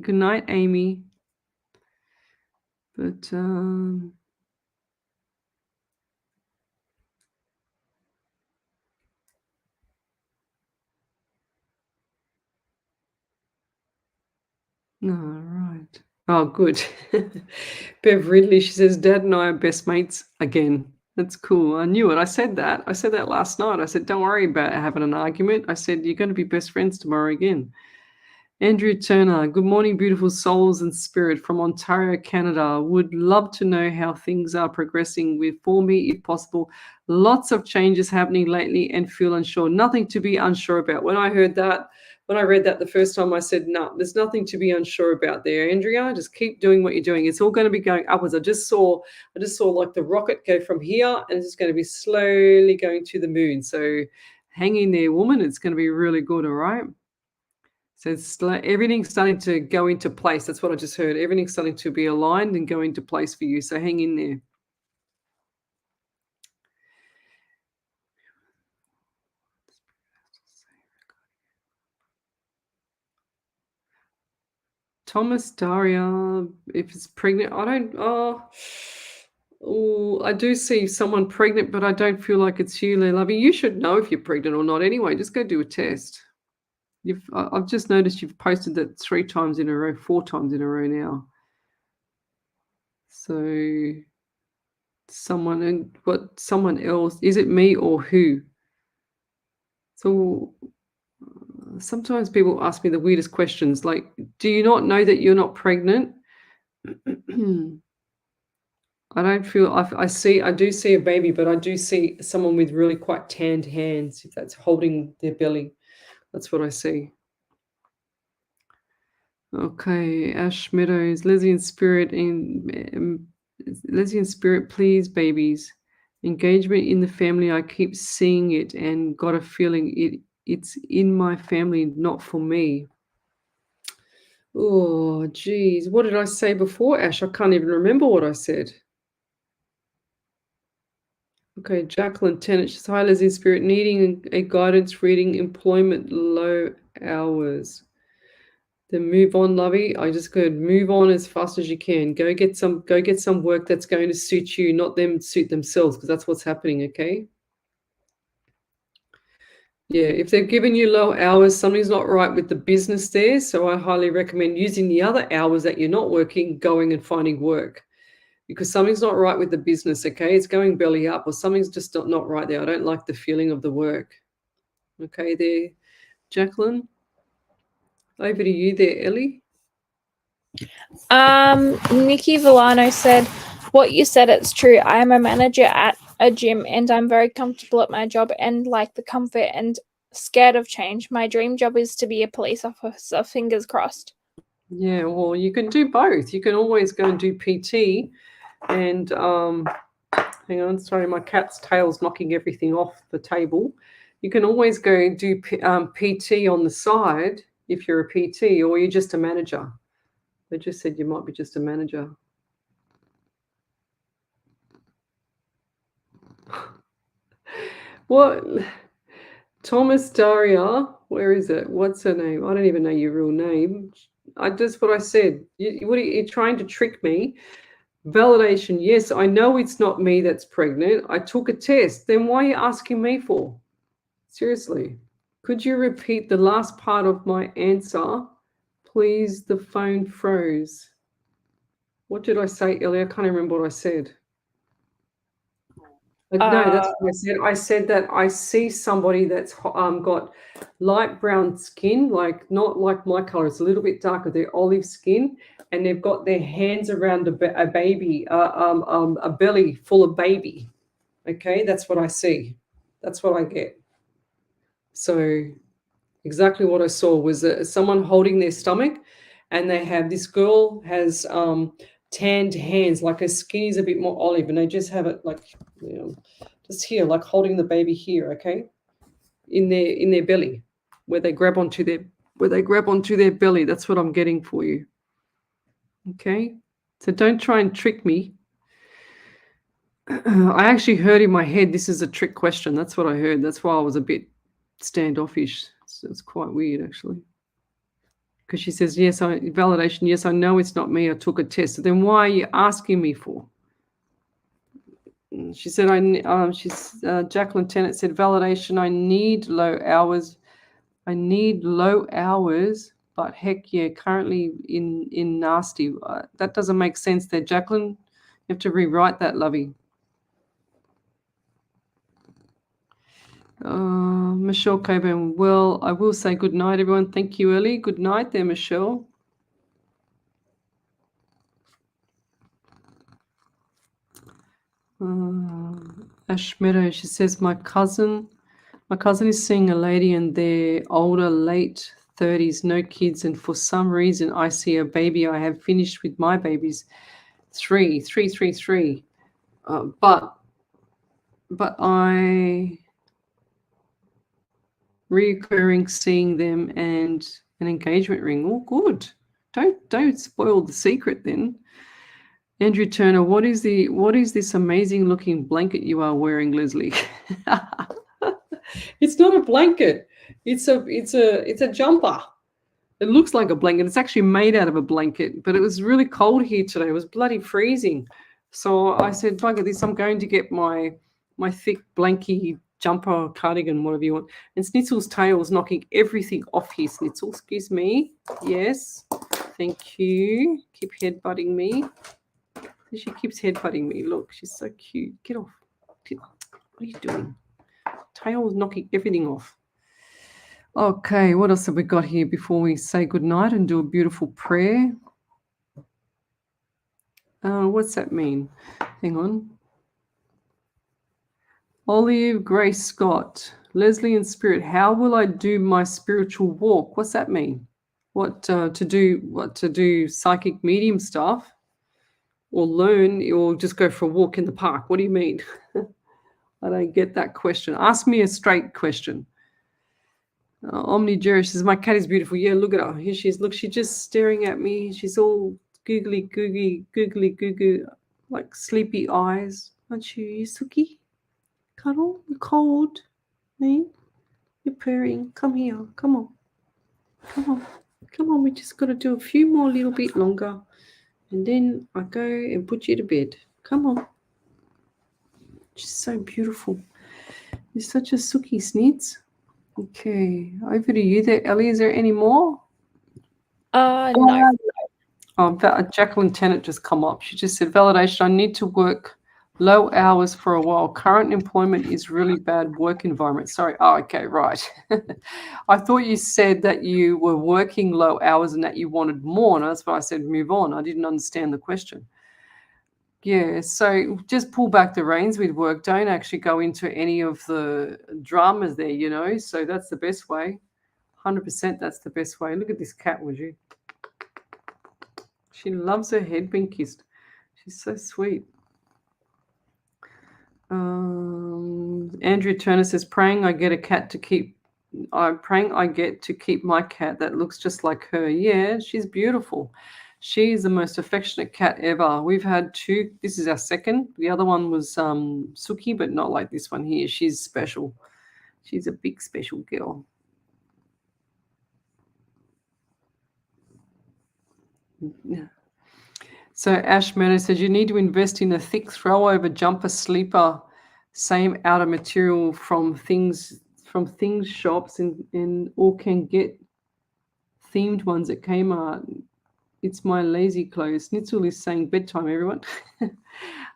good night, Amy. But all right. Oh, good. Bev Ridley, she says, Dad and I are best mates again. That's cool. I knew it. I said that. I said that last night. I said, don't worry about having an argument. I said, you're going to be best friends tomorrow again. Andrew Turner, good morning, beautiful souls and spirit from Ontario, Canada. Would love to know how things are progressing for me, if possible. Lots of changes happening lately and feel unsure. Nothing to be unsure about. When I read that the first time, I said, no, there's nothing to be unsure about there, Andrea. Just keep doing what you're doing. It's all going to be going upwards. I just saw like the rocket go from here, and it's going to be slowly going to the moon. So hang in there, woman. It's going to be really good, all right? So it's like everything's starting to go into place. That's what I just heard. Everything's starting to be aligned and go into place for you. So hang in there. Thomas Daria, if it's pregnant, I do see someone pregnant, but I don't feel like it's you, Lovey. You should know if you're pregnant or not anyway. Just go do a test. I've just noticed you've posted that 3 times in a row, 4 times in a row now. So someone else, is it me or who? So sometimes people ask me the weirdest questions, like, do you not know that you're not pregnant? I don't feel, I do see a baby, but I do see someone with really quite tanned hands, if that's holding their belly. That's what I see. Okay, Ash Meadows, Lesbian Spirit, Lesbian Spirit, please, babies. Engagement in the family, I keep seeing it and got a feeling it's in my family, not for me. Oh, geez. What did I say before, Ash? I can't even remember what I said. Okay, Jacqueline Tennant. She's high lesbian spirit, needing a guidance reading, employment, low hours. Then move on, lovey. I just go move on as fast as you can. Go get some work that's going to suit you, not them suit themselves, because that's what's happening, okay? Yeah, if they've given you low hours, something's not right with the business there. So I highly recommend using the other hours that you're not working, going and finding work. Because something's not right with the business, okay? It's going belly up, or something's just not right there. I don't like the feeling of the work. Okay, there, Jacqueline. Over to you there, Ellie. Nikki Villano said, what you said, it's true. I am a manager at a gym and I'm very comfortable at my job and like the comfort and scared of change. My dream job is to be a police officer, fingers crossed. Yeah, well, you can do both. You can always go and do PT and hang on, sorry, my cat's tail's knocking everything off the table. You can always go and do PT on the side if you're a PT, or you're just a manager. They just said you might be just a manager. What? Thomas Daria, where is it? What's her name? I don't even know your real name. Just what I said. What are you trying to trick me? Validation, yes, I know it's not me that's pregnant. I took a test. Then why are you asking me for? Seriously. Could you repeat the last part of my answer? Please, the phone froze. What did I say, Ellie? I can't remember what I said. No, that's what I said. I said that I see somebody that's got light brown skin, like not like my color. It's a little bit darker. They're olive skin, and they've got their hands around a baby, a belly full of baby. Okay, that's what I see. That's what I get. So exactly what I saw was someone holding their stomach, and this girl has tanned hands, like her skin is a bit more olive, and they just have it like, just here, like holding the baby here, okay, in their belly, where they grab onto their belly. That's what I'm getting for you. Okay, so don't try and trick me. I actually heard in my head, this is a trick question. That's what I heard. That's why I was a bit standoffish. So it's quite weird, actually. Because she says, yes, validation, yes, I know it's not me. I took a test. So then why are you asking me for? She said, Jacqueline Tennant said, validation, I need low hours. I need low hours, but heck yeah, currently in nasty. That doesn't make sense there, Jacqueline. You have to rewrite that, lovey. Michelle Coburn. Well, I will say good night, everyone. Thank you, Ellie. Good night there, Michelle. Ash Meadow, she says, my cousin is seeing a lady and they're older, late 30s, no kids, and for some reason I see a baby. I have finished with my babies. Three. But I reoccurring seeing them and an engagement ring. Oh, good. Don't spoil the secret then. Andrew Turner, what is this amazing looking blanket you are wearing, Lesley? It's not a blanket. It's a jumper. It looks like a blanket. It's actually made out of a blanket, but it was really cold here today. It was bloody freezing. So I said, bugger this, I'm going to get my thick blanky jumper, cardigan, whatever you want. And Snitzel's tail is knocking everything off here, Snitzel. Excuse me. Yes. Thank you. Keep headbutting me. She keeps headbutting me. Look, she's so cute. Get off. What are you doing? Tail is knocking everything off. Okay, what else have we got here before we say goodnight and do a beautiful prayer? What's that mean? Hang on. Olive Grace Scott. Lesley in spirit. How will I do my spiritual walk? What's that mean? What to do psychic medium stuff? Or learn, or just go for a walk in the park? What do you mean? I don't get that question. Ask me a straight question. Omni Jerry says, my cat is beautiful. Yeah, look at her. Here she is. Look, she's just staring at me. She's all googly, like sleepy eyes. Aren't you, Suki? Cuddle? You're cold. Me? You're purring. Come here. Come on. Come on. We just got to do a few more little bit longer. And then I go and put you to bed. Come on. She's so beautiful. You're such a Suki, Snits. Okay. Over to you there, Ellie. Is there any more? No. Jacqueline Tennant just come up. She just said, validation, I need to work low hours for a while. Current employment is really bad work environment. Sorry. Oh, okay, right. I thought you said that you were working low hours and that you wanted more. And that's why I said move on. I didn't understand the question. Yeah, so just pull back the reins with work. Don't actually go into any of the dramas there, So that's the best way. 100% that's the best way. Look at this cat, would you? She loves her head being kissed. She's so sweet. Andrea Turner says, praying I get to keep my cat that looks just like her. Yeah, she's beautiful. She is the most affectionate cat ever. We've had 2. This is our second. The other one was Suki, but not like this one here. She's special. She's a big special girl. Yeah. So Ash Meadow says you need to invest in a thick throw-over jumper sleeper, same outer material from things shops and or can get themed ones at Kmart. It's my lazy clothes. Snitzel is saying bedtime, everyone.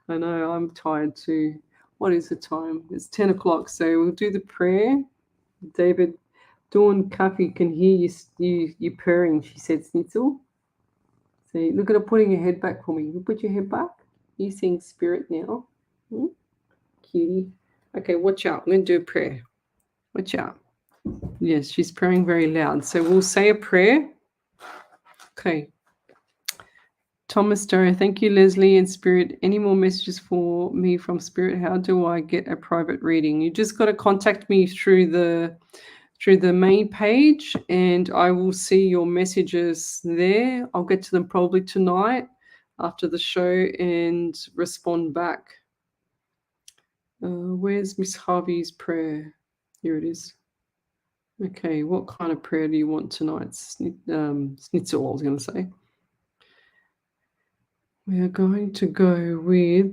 I know, I'm tired too. What is the time? It's 10 o'clock, so we'll do the prayer. David, Dawn Cuffy can hear you purring, she said, Snitzel. See, look at her putting her head back for me. You put your head back. You're seeing spirit now. Cutie. Okay, watch out. I'm going to do a prayer. Watch out. Yes, she's praying very loud. So we'll say a prayer. Okay. Thomas Doe, thank you, Lesley and Spirit. Any more messages for me from Spirit? How do I get a private reading? You just got to contact me through the main page and I will see your messages there. I'll get to them probably tonight after the show and respond back. Where's Miss Harvey's prayer? Here it is. Okay, what kind of prayer do you want tonight? Schnitzel, I was going to say. We are going to go with,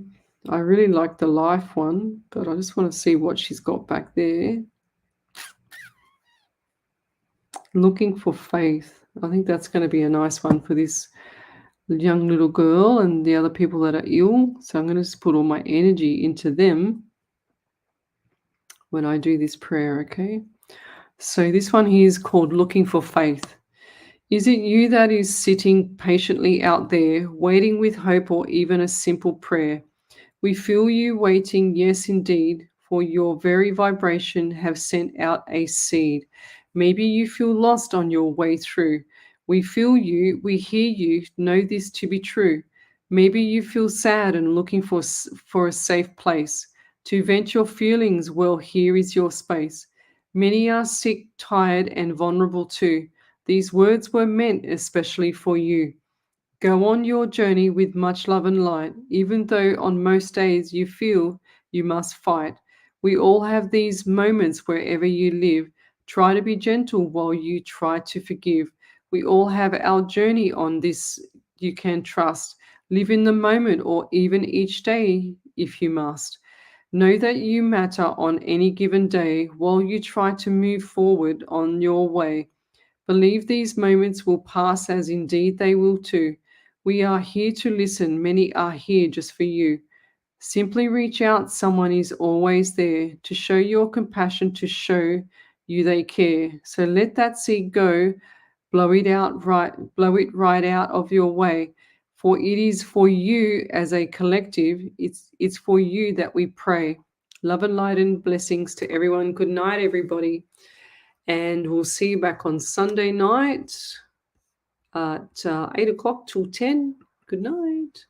I really like the life one, but I just want to see what she's got back there. Looking for faith. I think that's going to be a nice one for this young little girl and the other people that are ill. So I'm going to just put all my energy into them when I do this prayer, okay? So this one here is called Looking for Faith. Is it you that is sitting patiently out there, waiting with hope or even a simple prayer? We feel you waiting, yes, indeed, for your very vibration have sent out a seed. Maybe you feel lost on your way through. We feel you, we hear you, know this to be true. Maybe you feel sad and looking for a safe place to vent your feelings. Well, here is your space. Many are sick, tired, and vulnerable too. These words were meant especially for you. Go on your journey with much love and light, even though on most days you feel you must fight. We all have these moments wherever you live. Try to be gentle while you try to forgive. We all have our journey on this you can trust. Live in the moment or even each day if you must. Know that you matter on any given day while you try to move forward on your way. Believe these moments will pass as indeed they will too. We are here to listen. Many are here just for you. Simply reach out. Someone is always there to show your compassion, to show you they care. So let that seed go. Blow it right out of your way. For it is for you as a collective. It's for you that we pray. Love and light and blessings to everyone. Good night, everybody. And we'll see you back on Sunday night at 8 o'clock till 10. Good night.